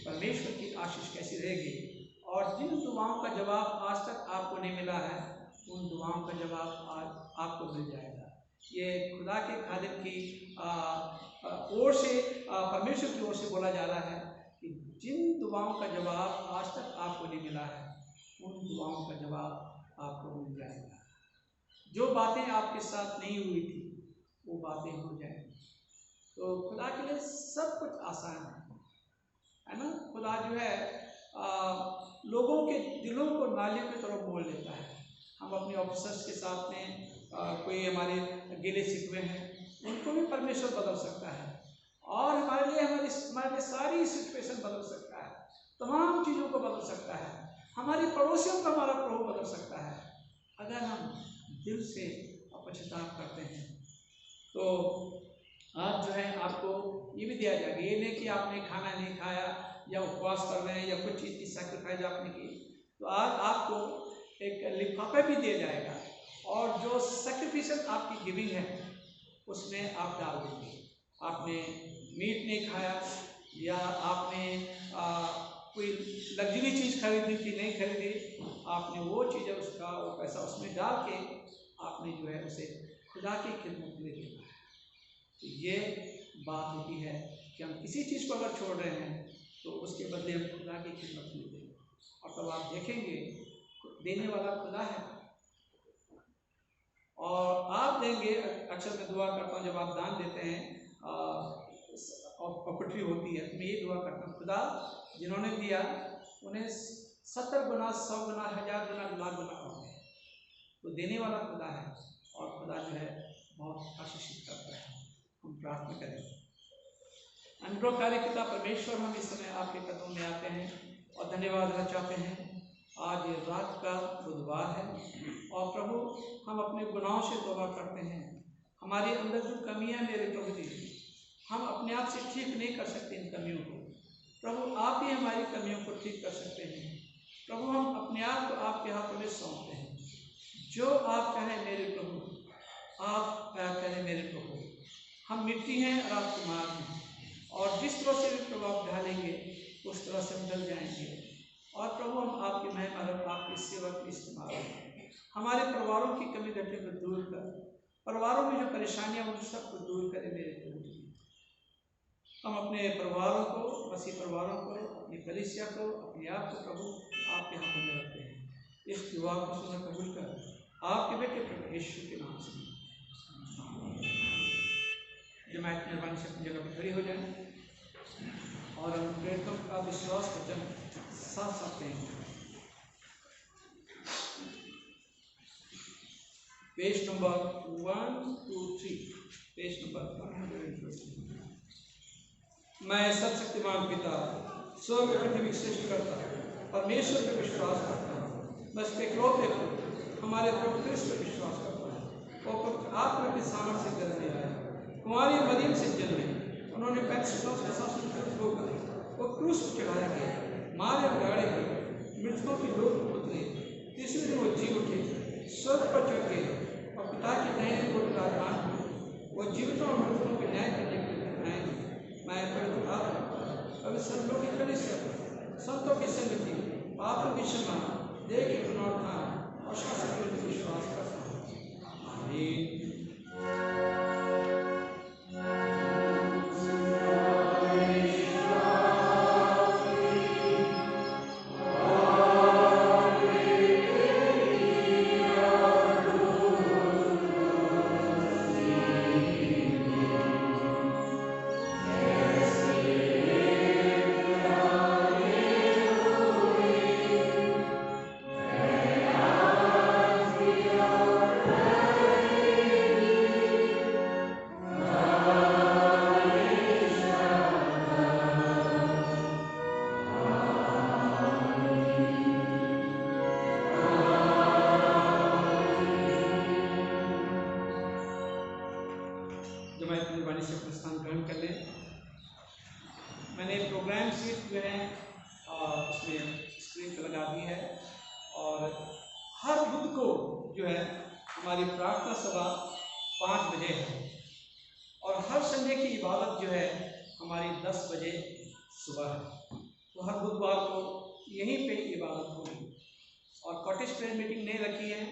परमेश्वर की आशीष कैसी रहेगी, और जिन दुआओं का जवाब आज तक आपको नहीं मिला है, उन दुआओं का जवाब आज आपको मिल जाएगा। ये खुदा के खादिम की ओर से, परमेश्वर की ओर से बोला जा रहा है कि जिन दुआओं का जवाब आज तक आपको नहीं मिला है, उन दुआओं का जवाब आपको मिल जाएगा। जो बातें आपके साथ नहीं हुई थी वो बातें हो जाएंगी। तो खुदा के लिए सब कुछ आसान है ना। खुदा जो है लोगों के दिलों को नालियों की तरफ मोड़ लेता है। हम अपने ऑफिसर्स के साथ में कोई हमारे गिले शिकवे हैं, उनको भी परमेश्वर बदल सकता है, और हमारे लिए सारी सिचुएशन बदल सकता है, तमाम चीज़ों को बदल सकता है, हमारी पड़ोसियों को हमारा प्रभु बदल सकता है अगर हम दिल से पश्चाताप करते हैं। तो आज जो है आपको ये भी दिया जाएगा, ये नहीं कि आपने खाना नहीं खाया या उपवास कर रहे हैं या कुछ चीज़ की सैक्रिफाइस आपने की, तो आज आपको एक लिफाफा भी दिया जाएगा, और जो सैक्रिफिशियल आपकी गिविंग है उसमें आप डाल देंगे। आपने मीट नहीं खाया या आपने कोई लग्जरी चीज़ खरीदी थी नहीं खरीदी, आपने वो चीज़ उसका वो पैसा उसमें डाल के आपने जो है उसे खुदा की खिदमत में देना है। तो ये बात होती है कि हम किसी चीज़ को अगर छोड़ रहे हैं तो उसके बदले हम खुदा की खिदमत में दें, और तब आप देखेंगे देने वाला खुदा है और आप देंगे। अक्सर मैं दुआ करता हूँ जब आप दान देते हैं अपॉर्चुनिटी होती है, तो मैं ये दुआ करता हूँ, खुदा जिन्होंने दिया उन्हें 70 गुना 100 गुना 1000 गुना लाख गुना और दे। तो देने वाला खुदा है और खुदा जो है बहुत आशीषित करता है। हम प्रार्थना करें। अनुग्रहकारी पिता परमेश्वर, हम इस समय आपके कदमों में आते हैं और धन्यवाद देना चाहते हैं। आज ये रात का बुधवार है और प्रभु हम अपने गुनाहों से तौबा करते हैं। हमारे अंदर जो कमियां मेरे प्रभु जी, हम अपने आप से ठीक नहीं कर सकते इन कमियों को। प्रभु आप ही हमारी कमियों को ठीक कर सकते हैं। प्रभु हम अपने आप को आपके हाथों में सौंपते हैं। जो आप कहें मेरे प्रभु, आप क्या कहें मेरे प्रभु। हम मिट्टी हैं और आप कुम्हार हैं, और जिस तरह से भी प्रभु आप ढालेंगे उस तरह से हम ढल जाएंगे। और प्रभु हम आपकी महिमा और आपकी सेवा की इस्तेमाल करें। हमारे परिवारों की कमी घटी को दूर कर, परिवारों में जो परेशानियां उन सबको दूर करें मेरे प्रभु जी। हम अपने परिवारों को, मसीह परिवारों को, अपनी कलीसिया को, अपने आप को प्रभु आपके हाथों में रखते हैं। इस दुआ को सुना कबूल कर आपके बेटे प्रभु यीशु के नाम से। जमात मेहरबानी से अपनी जगह पर खड़ी हो जाए और हम प्रेरितों का विश्वास वचन साथ साथ हैं। Page number 123, page number 123। मैं सर्वशक्तिमान पिता, स्वर्ग पृथ्वी सृष्टि करता परमेश्वर पे विश्वास करता हूँ। बस इकलौते हमारे प्रभु क्रिस्त पे विश्वास करता हूँ। वो पवित्र आत्मा के सामर्थ्य से जन्मे आए, कुंवारी मरियम से जन्मे, उन्होंने पैंतीस के शासन होकर वो क्रूस पर चढ़ाया गया, मारे और गाड़े गए, मृतकों की लोक में उतरे, तीसरे दिन वो जी उठे, स्वर्ग पर चढ़ गए और पिता के दाहिने ओर विराजमान हुए। वो जीवितों और मृतकों के न्याय करने के लिए आए। मैं पवित्र आत्मा अभी संतों की कलीसिया, संतों की संगति, पापों की क्षमा, देह के पुनरुत्थान और शासन में विश्वास करता हूँ। आमीन। मैंने प्रोग्राम शीट जो है उसमें स्क्रीन पर लगा दी है, और हर बुध को जो है हमारी प्रार्थना सभा 5 बजे है, और हर संडे की इबादत जो है हमारी 10 बजे सुबह है। तो हर बुधवार को यहीं पे इबादत होगी, और कॉटेज प्रेयर मीटिंग नहीं रखी है,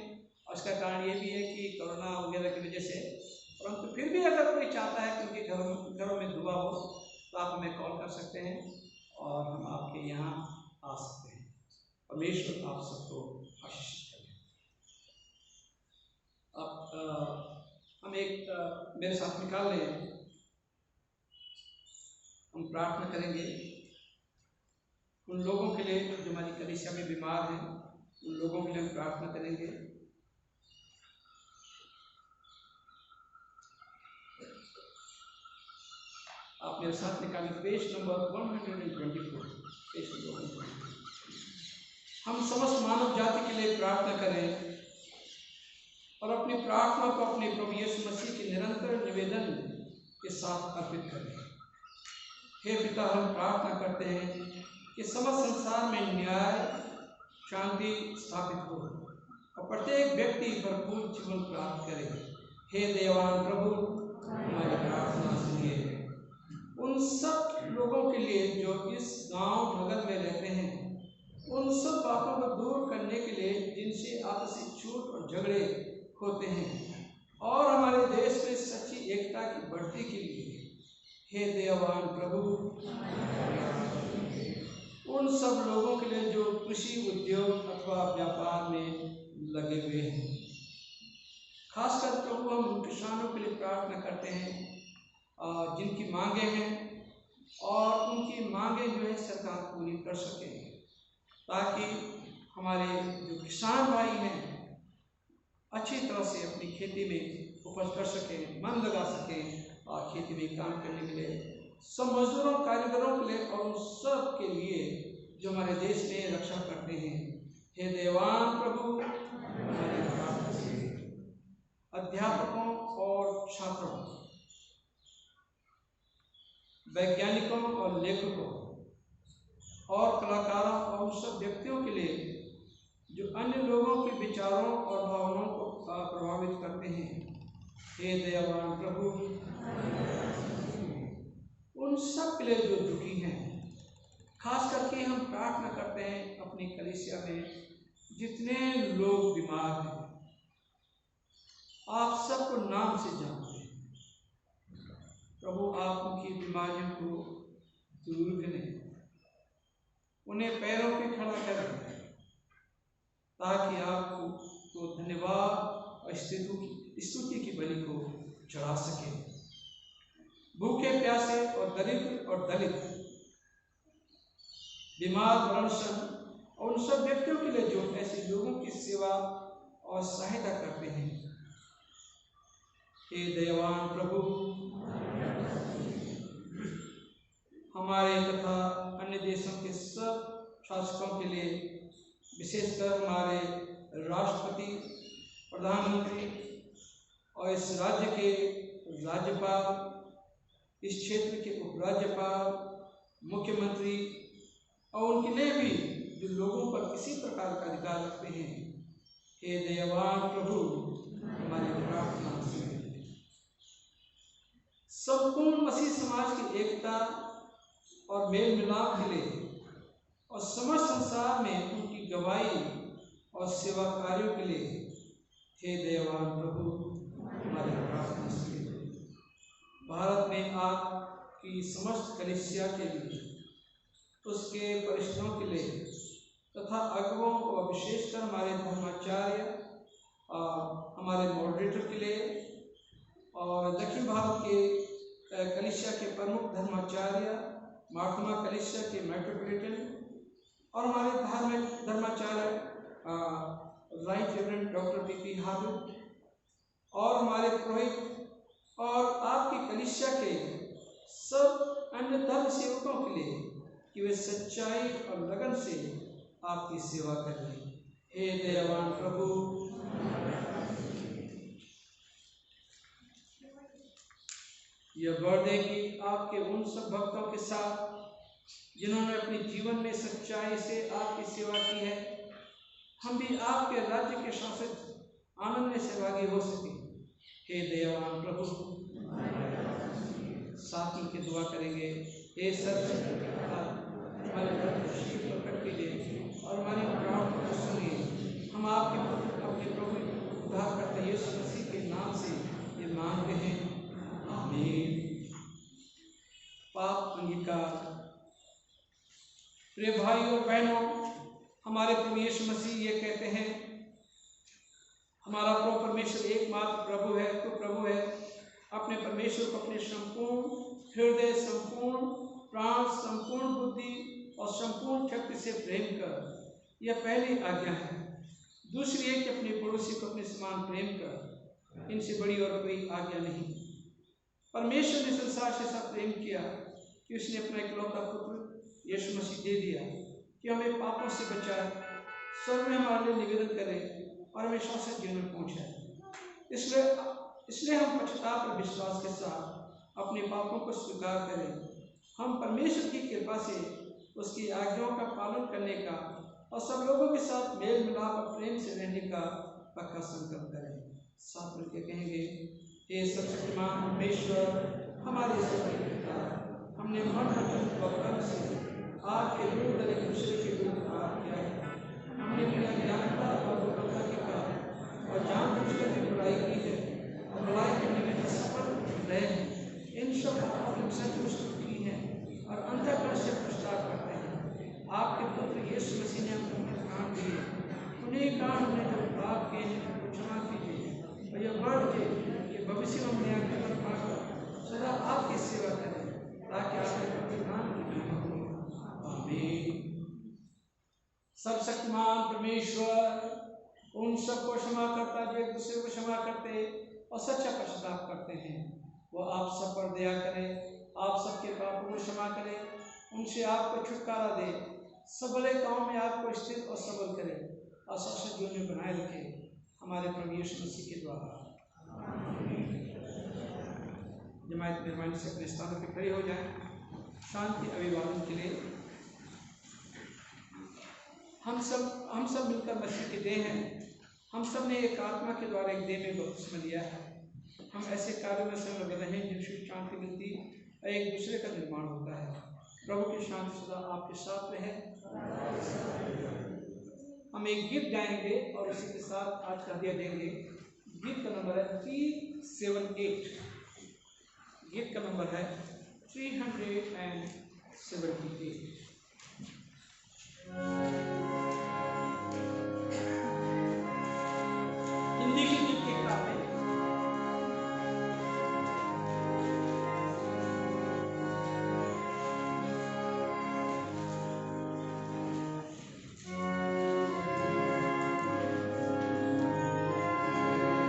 और इसका कारण ये भी है कि कोरोना वगैरह की वजह से। परंतु फिर भी अगर कोई चाहता है कि उनके घरों में दुआ हो तो आप हमें कॉल कर सकते हैं और हम आपके यहाँ आ सकते हैं। परमेश्वर आप सबको आशीषित करें। अब हम एक मेरे साथ निकाल लें, हम प्रार्थना करेंगे। उन लोगों के लिए जो हमारी कलीसिया में बीमार हैं, उन लोगों के लिए हम प्रार्थना करेंगे। आप मेरे साथ निकालें पेज नंबर 124, पेज नंबर 124। हम समस्त मानव जाति के लिए प्रार्थना करें और अपनी प्रार्थना को अपने प्रभु यीशु मसीह के निरंतर निवेदन के साथ अर्पित करें। हे पिता, हम प्रार्थना करते हैं कि समस्त संसार में न्याय शांति स्थापित हो और प्रत्येक व्यक्ति भरपूर जीवन प्राप्त करे। हे देवान प्रभु, हमारी प्रार्थना सुनिए। उन सब लोगों के लिए जो इस गांव नगर में रहते हैं, उन सब बातों को दूर करने के लिए जिनसे आपसी छूट और झगड़े होते हैं, और हमारे देश में सच्ची एकता की बढ़ती के लिए हे दयावान प्रभु, उन सब लोगों के लिए जो कृषि उद्योग अथवा व्यापार में लगे हुए हैं, खासकर प्रभु हम किसानों के लिए प्रार्थना करते हैं जिनकी मांगे हैं, और उनकी मांगे जो है सरकार पूरी कर सके, ताकि हमारे जो किसान भाई हैं अच्छी तरह से अपनी खेती में उपज कर सकें, मन लगा सकें और खेती में काम करने के लिए सब मजदूरों, कारीगरों के लिए और उन सब के लिए जो हमारे देश में रक्षा करते हैं। हे देवान प्रभु, हमारी प्रार्थना सुनिए। अध्यापकों और छात्रों, वैज्ञानिकों और लेखकों और कलाकारों और उन सब व्यक्तियों के लिए जो अन्य लोगों के विचारों और भावनाओं को प्रभावित करते हैं। हे दयावान प्रभु, उन सब के लिए जो दुखी हैं, खास करके हम प्रार्थना करते हैं अपनी कलीसिया में जितने लोग बीमार हैं, आप सबको नाम से जानते हैं प्रभु। आप उनकी बीमारियों को दूर करें, उन्हें पैरों पे खड़ा करें, ताकि आपको तो धन्यवाद और स्तुति की बलि को चढ़ा सके। भूखे प्यासे और दरिद्र और दलित, बीमार मनुष्य और उन सब व्यक्तियों के लिए जो ऐसे लोगों की सेवा और सहायता करते हैं, हे दयावान प्रभु, हमारे तथा अन्य देशों के सब शासकों के लिए, विशेषकर हमारे राष्ट्रपति, प्रधानमंत्री और इस राज्य के राज्यपाल, इस क्षेत्र के उपराज्यपाल, मुख्यमंत्री और उनके लिए भी जो लोगों पर किसी प्रकार का अधिकार रखते हैं, हे दयावान प्रभु, हमारी प्रार्थना सुनिए। संपूर्ण मसीह समाज की एकता और मेल मिलाप के लिए और समस्त संसार में उनकी गवाही और सेवा कार्यों के लिए हे दयावान प्रभु, हमारी प्रार्थना सुनिए। भारत में आपकी समस्त कलीसिया के लिए, उसके परिश्रमों के लिए तथा अगुओं और विशेषकर हमारे धर्माचार्य, हमारे मॉडरेटर के लिए, और दक्षिण भारत के कलीसिया के प्रमुख धर्माचार्य, मार्तमा कलीसिया के मेट्रोपोलिटन और हमारे धर्माचार्य right reverend doctor P Habib और हमारे पुरोहित और आपकी कलीसिया के सब अन्य धर्म सेवकों के लिए कि वे सच्चाई और लगन से आपकी सेवा करें। हे दयावान प्रभु, यह बर्दे कि आपके उन सब भक्तों के साथ जिन्होंने अपने जीवन में सच्चाई से आपकी सेवा की है, हम भी आपके राज्य के शासित आनंद में सहभागी हो सके। हे दयावान प्रभु, साथ मिलकर दुआ करेंगे। हे सर्वशक्तिमान, हमारे प्रकट कीजिए और हमारी प्रार्थना को सुनिए। हम आपके अपने प्रभु उद्धारकर्ता यीशु मसीह के नाम से ये मांगते हैं, आमीन। पाप अंगीकार। प्रिय भाई और बहनों, हमारे प्रभु यीशु मसीह ये कहते हैं, हमारा प्रभु परमेश्वर एकमात्र प्रभु है, तो प्रभु है। अपने परमेश्वर को अपने संपूर्ण हृदय, संपूर्ण प्राण, संपूर्ण बुद्धि और संपूर्ण शक्ति से प्रेम कर, यह पहली आज्ञा है। दूसरी है कि अपने पड़ोसी को अपने समान प्रेम कर, इनसे बड़ी और कोई आज्ञा नहीं। परमेश्वर ने संसार से ऐसा प्रेम किया कि उसने अपना इकलौता पुत्र यीशु मसीह दे दिया कि हमें पापों से बचाए, स्वर्ग में हमारे लिए निवेदन करें और हमें शाश्वत जीवन में पहुँचाए। इसलिए हम पश्चाताप और विश्वास के साथ अपने पापों को स्वीकार करें। हम परमेश्वर की कृपा से उसकी आज्ञाओं का पालन करने का और सब लोगों के साथ मेल मिलाप और प्रेम से रहने का पक्का संकल्प करें। साथ मिलकर कहेंगे, हे सर्वशक्तिमान परमेश्वर, हमारे ईश्वर पिता, हमने मन वचन और कर्म से आपके विरुद्ध एक दूसरे के विरुद्ध पाप किया है। हमने बिना ज्ञानता और दुर्बलता के कारण और जानबूझकर भी बुराई की है और बुराई करने में असफल रहे हैं। इन सब पापों की सचमुच की है और अंतःकरण से पश्चाताप करते हैं। आपके पुत्र यीशु मसीह ने हमको प्राण दिए, उन्हीं कारण हमने जो पाप किए हैं उनको क्षमा कीजिए और यह बढ़ के कि भविष्य में हमने आपके मन पाकर सदा आपकी सेवा करें, ताकि आपके प्रति नाम की महिमा हो। आमीन। सर्वशक्तिमान परमेश्वर उन सबको क्षमा करता जो एक दूसरे को क्षमा करते और सच्चा पश्चाताप करते हैं, वो आप सब पर दया करें, आप सबके पापों को क्षमा करें, उनसे आपको छुटकारा दे, सब भले काम में आपको स्थिर और सबल करे और शाश्वत जीवन में बनाए रखे, हमारे प्रभु यीशु मसीह के द्वारा। जमायत मेहरबानी से अपने स्थानों पर खड़े हो जाएं। शांति अभिवादन के लिए हम सब मिलकर मसीह के देह हैं। हम सब ने एक आत्मा के द्वारा एक देह में बपतिस्मा लिया है। हम ऐसे कार्यों में सब लगे रहें जिनसे शांति मिलती और एक दूसरे का निर्माण होता है। प्रभु की शांति सदा आपके साथ रहे। हम एक गीत गाएंगे और उसी के साथ आज का हदिया देंगे। गीत का नंबर है 378। गीत का नंबर है 378। हिंदी की गीत की किताब है। Thank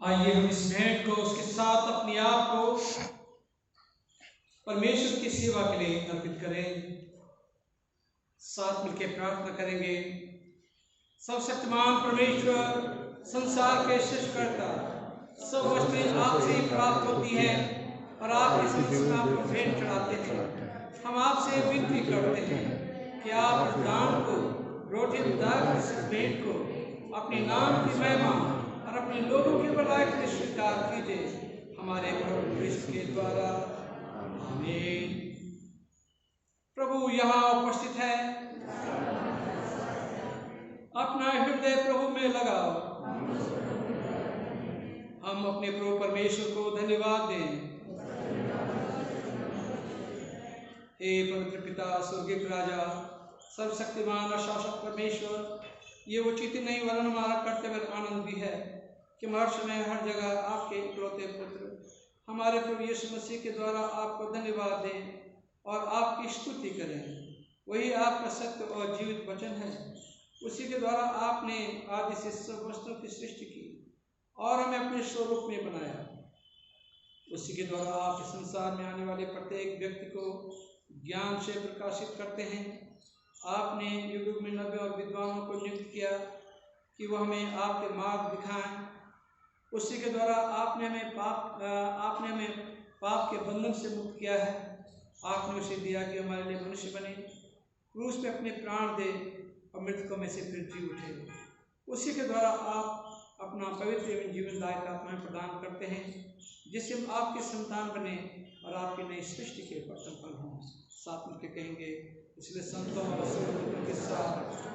आइए हम इस भेंट को उसके साथ अपने आप को परमेश्वर की सेवा के लिए अर्पित करें। साथ मिलकर प्रार्थना करेंगे। सर्वशक्तिमान परमेश्वर, संसार के सृष्टिकर्ता, सब वस्तुएं आपसे ही प्राप्त होती हैं और आपके समक्ष आपको भेंट चढ़ाते हैं। हम आपसे विनती करते हैं कि आप इस दान को, रोटी उद्धार इस भेंट को अपने नाम की महिमा और अपने लोगों की भलाई के लिए स्वीकार कीजिए, हमारे प्रभु यीशु के द्वारा। आमीन। प्रभु यहाँ उपस्थित है। अपना हृदय प्रभु में लगाओ। हम अपने प्रभु परमेश्वर को धन्यवाद दें। हे पवित्र पिता, स्वर्गीय राजा, सर्वशक्तिमान और शासक परमेश्वर, ये उचित नहीं वरन हमारा कर्तव्य आनंद भी है कि हर समय हर जगह आपके इकलौते पुत्र हमारे प्रभु यीशु मसीह के द्वारा आपको धन्यवाद दें और आपकी स्तुति करें। वही आपका सत्य और जीवित वचन है। उसी के द्वारा आपने आदि से सब वस्तुओं की सृष्टि की और हमें अपने स्वरूप में बनाया। उसी के द्वारा आप इस संसार में आने वाले प्रत्येक व्यक्ति को ज्ञान से प्रकाशित करते हैं। आपने युग युग में नबी और विद्वानों को नियुक्त किया कि वह हमें आपके मार्ग दिखाएं। उसी के द्वारा आपने हमें पाप के बंधन से मुक्त किया है। आपने उसे दिया कि हमारे लिए मनुष्य बने, क्रूस पे अपने प्राण दे और मृतकों में से फिर जी उठे। उसी के द्वारा आप अपना पवित्र एवं जीवनदायक आत्मा प्रदान करते हैं, जिससे हम आपके संतान बने और आपकी नई सृष्टि के संपन्न हों। साथ मिलकर कहेंगे, इसलिए संतों और सेवकों के साथ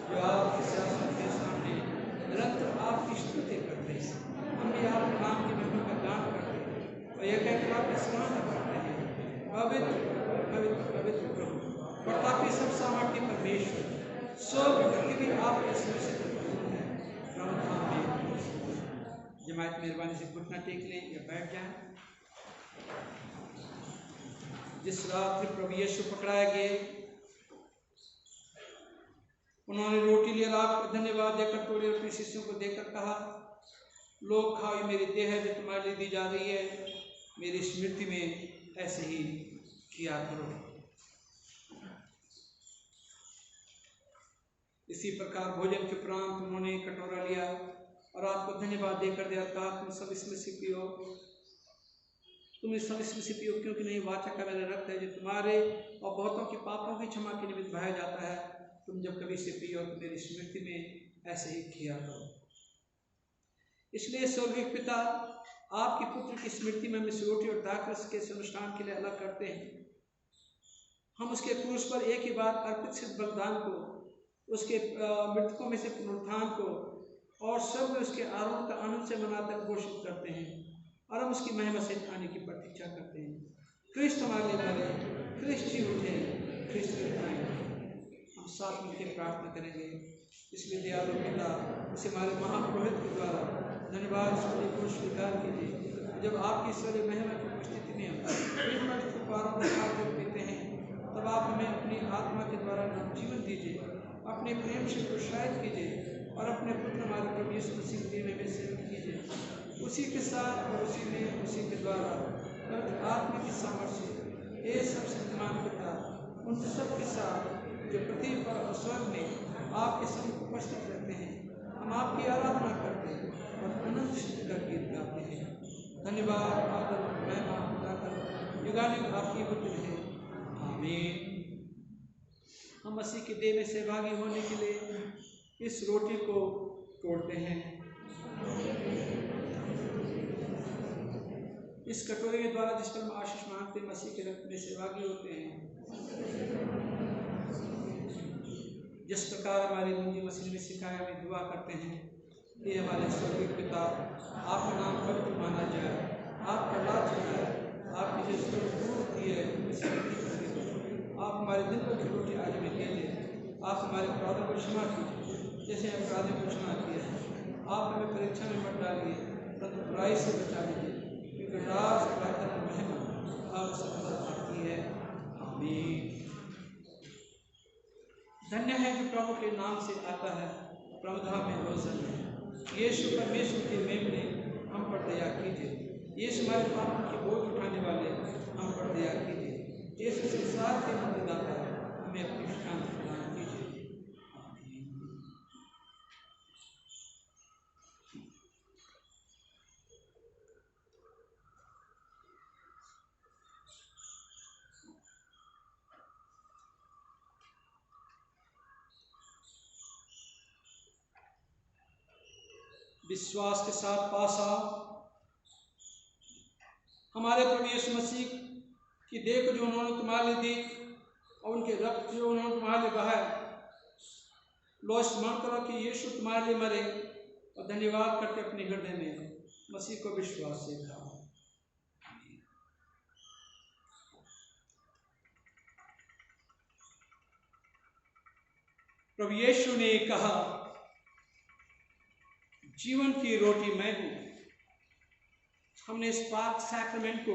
जो आपके शासन के सामने निरंतर आपकी स्तुति करते हैं, हम भी आपके नाम की महिमा का गान करते हैं और यह कहकर आपकी सराहना करते हैं, पवित्र पवित्र पवित्र प्रभु प्रतापी सब सामर्थ्य परमेश्वर, स्वर्ग पृथ्वी आपके सुरक्षित है। जमात मेहरबानी से घुटना टेक लें या बैठ जाएं। जिस रात्रि प्रभु यीशु पकड़ाए गए, उन्होंने रोटी ली और आपको धन्यवाद देकर तोड़ी और अपने शिष्यों को देकर कहा, लोग खाओ, ये मेरी देह है जो तुम्हारे लिए दी जा रही है, मेरी स्मृति में ऐसे ही किया करो। इसी प्रकार भोजन के उपरांत उन्होंने कटोरा लिया और आपको धन्यवाद देकर दिया, कहा, तुम सब इसमें से पियो, तुम इस सब इसमें से पियो, क्योंकि नहीं वाचा का मेरा रक्त है जो तुम्हारे और बहुतों के पापों की क्षमा के निमित्त बहाया जाता है। तुम जब कभी से पियो तो मेरी स्मृति में ऐसे ही किया करो। इसलिए स्वर्गीय पिता, आपके पुत्र की स्मृति में हम इस रोटी और दाखरस के अनुष्ठान के लिए अलग करते हैं। हम उसके क्रूस पर एक ही बार अर्पित सिद्ध बलिदान को, उसके मृतकों में से पुनरुत्थान को और सब उसके आरोहण का आनंद से मनाकर घोषित करते हैं और हम उसकी महिमा से आने की प्रतीक्षा करते हैं। क्रिस्त हमारे लिए मरे, क्रिस्त जी उठे, क्रिस्त आएंगे। हम साथ मिलकर प्रार्थना करेंगे। इसलिए दयालु पिता, उसे हमारे महापुरोहित के द्वारा धन्यवाद को स्वीकार कीजिए। जब आपकी ईश्वरीय महिमा की उपस्थिति में हम उपहारों को खाकर पीते हैं, तब आप हमें अपनी आत्मा के द्वारा जीवन दीजिए, अपने प्रेम से प्रोत्साहित कीजिए और अपने पुत्र हमारे प्रभु यीशु मसीह के लिए में सेवा कीजिए। उसी के साथ और उसी में, उसी के द्वारा आत्मा की सामर्थ्य ये सब शक्तिमान पिता उन सब के साथ जो पृथ्वी पर और स्वर्ग में आपके संग उपस्थित रहते हैं, हम आपकी आराधना करते हैं और अनंत स्तुति का गीत गाते हैं। धन्यवाद, आदर, महिमा, ताकत युगानुग आपकी होती रहे। आमीन। हम मसीह के देह में सहभागी होने के लिए इस रोटी को तोड़ते हैं। इस कटोरे के द्वारा जिस पर हम आशीष मांगते मसीह के रक्त में सहभागी होते हैं। जिस प्रकार हमारे मुंजी मसीह ने सिखाया, हमें दुआ करते हैं कि हमारे स्वर्गीय पिता, आपका नाम पवित्र माना जाए, आपका राज्य आए, आपकी जो जरूरत की है आप हमारे दिन को की रोटी आज में दीजिए। आप हमारे अपराधों को क्षमा कीजिए जैसे हम अपराधों को क्षमा किए हैं। आप हमें परीक्षा में मत डालिए, परंतु बुराई से बचा लीजिए, क्योंकि राज, प्रार्थना और महिमा आप सदा आपकी है। आमीन। धन्य है जो प्रभु के नाम से आता है, प्रभु धाम में रोशन है। यीशु परमेश्वर के मेमने हम पर दया कीजिए। यीशु हमारे पापों की बोझ उठाने वाले, हम पर दया कीजिए। यीशु संसार के मुक्तिदाता, हमें अपनी शांति प्रदान कीजिए। आमीन। विश्वास के साथ पास आओ। हमारे प्रभु यीशु मसीह की देह को जो उन्होंने तुम्हारे लिए दी और उनके रक्त जो उन्होंने तुम्हारे लिए बहाया, लो स्मरण करो कि यीशु तुम्हारे लिए मरे और धन्यवाद करके अपने हृदय में मसीह को विश्वास से खाओ। प्रभु यीशु ने कहा, जीवन की रोटी मैं हूं। हमने इस पाक सैक्रमेंट को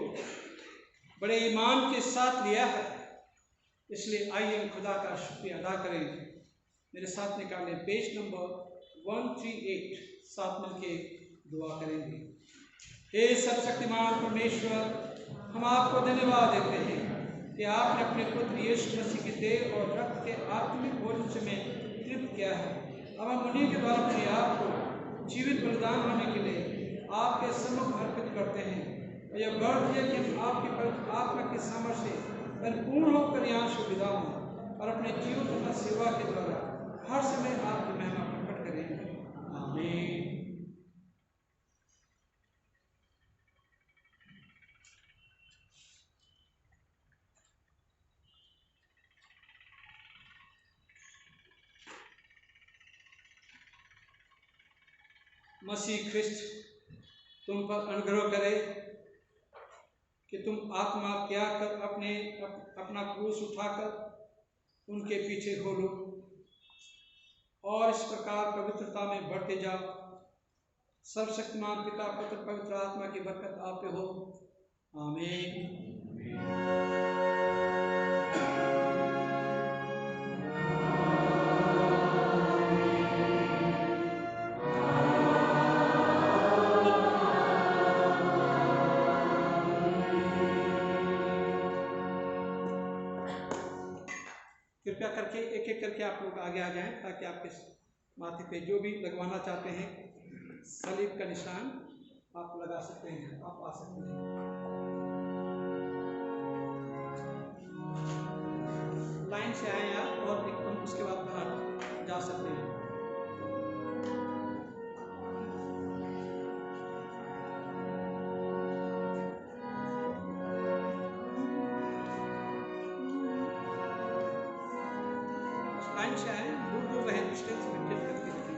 बड़े ईमान के साथ लिया है, इसलिए आइए हम खुदा का शुक्रिया अदा करें। मेरे साथ निकालें पेज नंबर 138, साथ मिलके दुआ करेंगे। हे सर्वशक्तिमान परमेश्वर, हम आपको धन्यवाद देते हैं कि आपने अपने पुत्र यीशु मसीह की देह और रक्त के आत्मिक भोजन से हमें तृप्त किया है। अब हम उन्हीं के द्वारा अपने आप को जीवित बलिदान होने के लिए आपके सम्मुख अर्पित करते हैं। और यह वर्ष है कि हम आपकी आत्मा की सामर्थ्य से परिपूर्ण होकर यहाँ से विदा हों और अपने जीवन तथा सेवा के द्वारा हर समय आपकी महिमा प्रकट करेंगे। आमीन। मसीह ख्रिस्त तुम पर अनुग्रह करे कि तुम आत्मा त्याग कर अपना क्रूस उठाकर उनके पीछे हो लो और इस प्रकार पवित्रता में बढ़ते जाओ। सर्वशक्तिमान पिता, पुत्र, पवित्र आत्मा की बरकत आप पे हो। आमीन। कृपया करके एक एक करके आप लोग आगे आ जाएं ताकि आपके माथे पे जो भी लगवाना चाहते हैं सलीब का निशान आप लगा सकते हैं। आप आ सकते हैं। लाइन से आए आप और एकदम उसके बाद बाहर जा सकते हैं। लाइन से आए, दूर दूर रहे, डिस्टेंस मेंटेन करके रखें।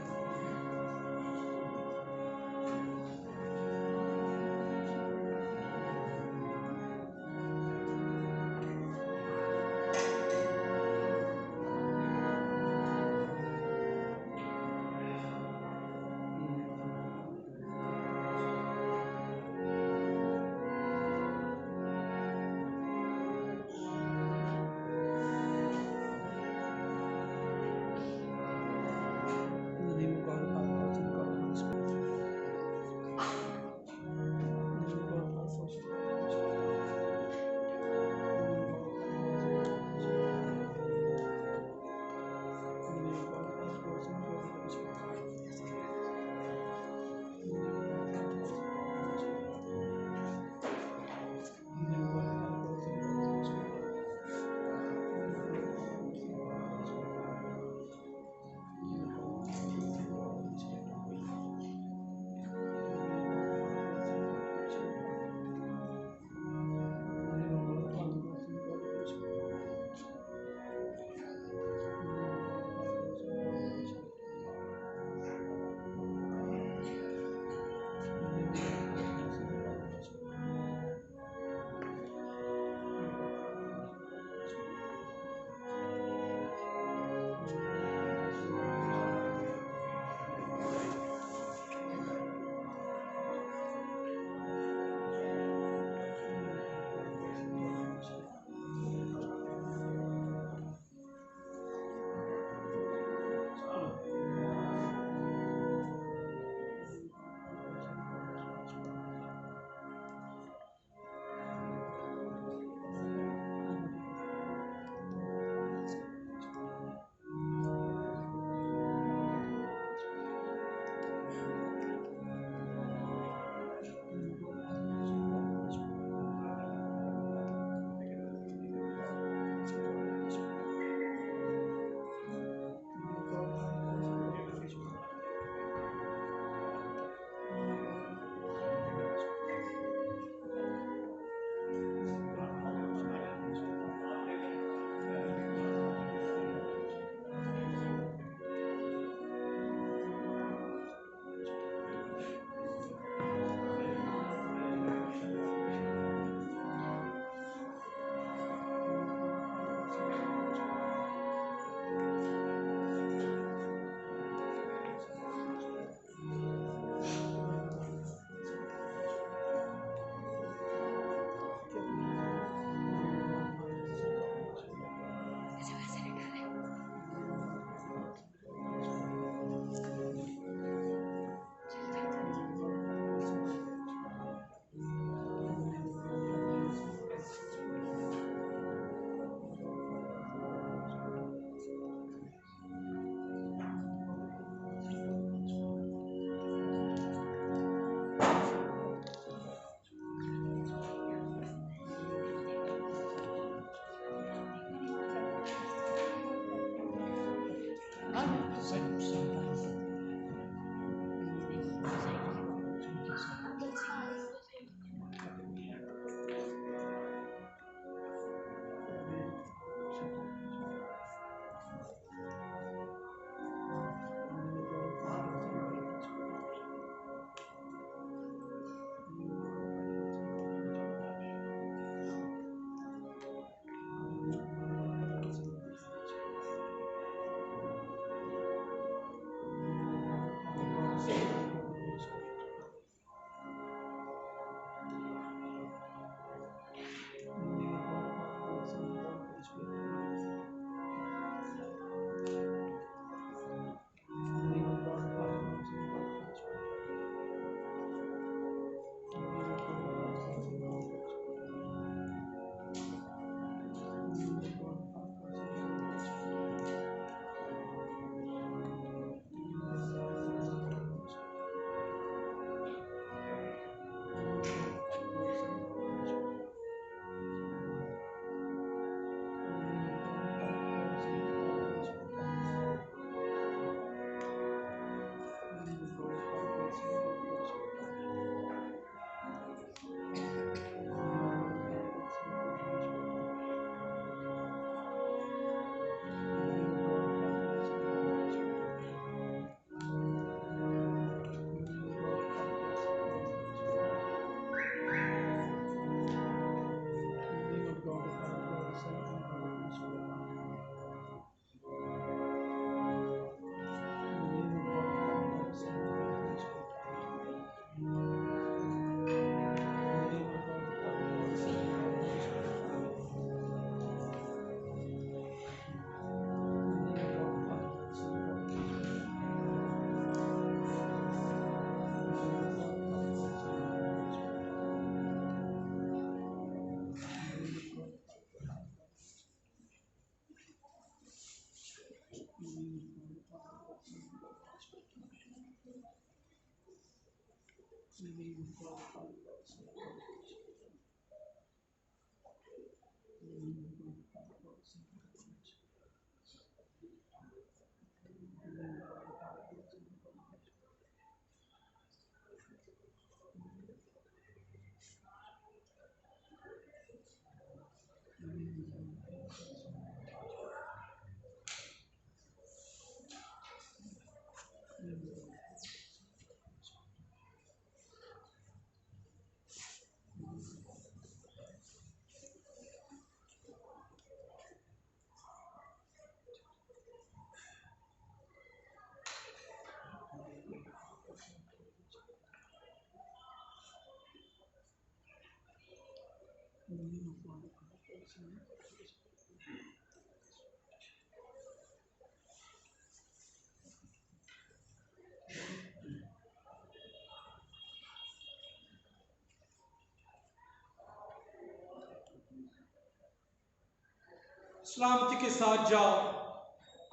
सलामती के साथ जाओ,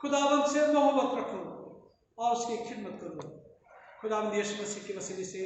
खुदावंद से मोहब्बत रखो और उसकी खिदमत करो। खुदावंद यीशु मसीह के वसीले से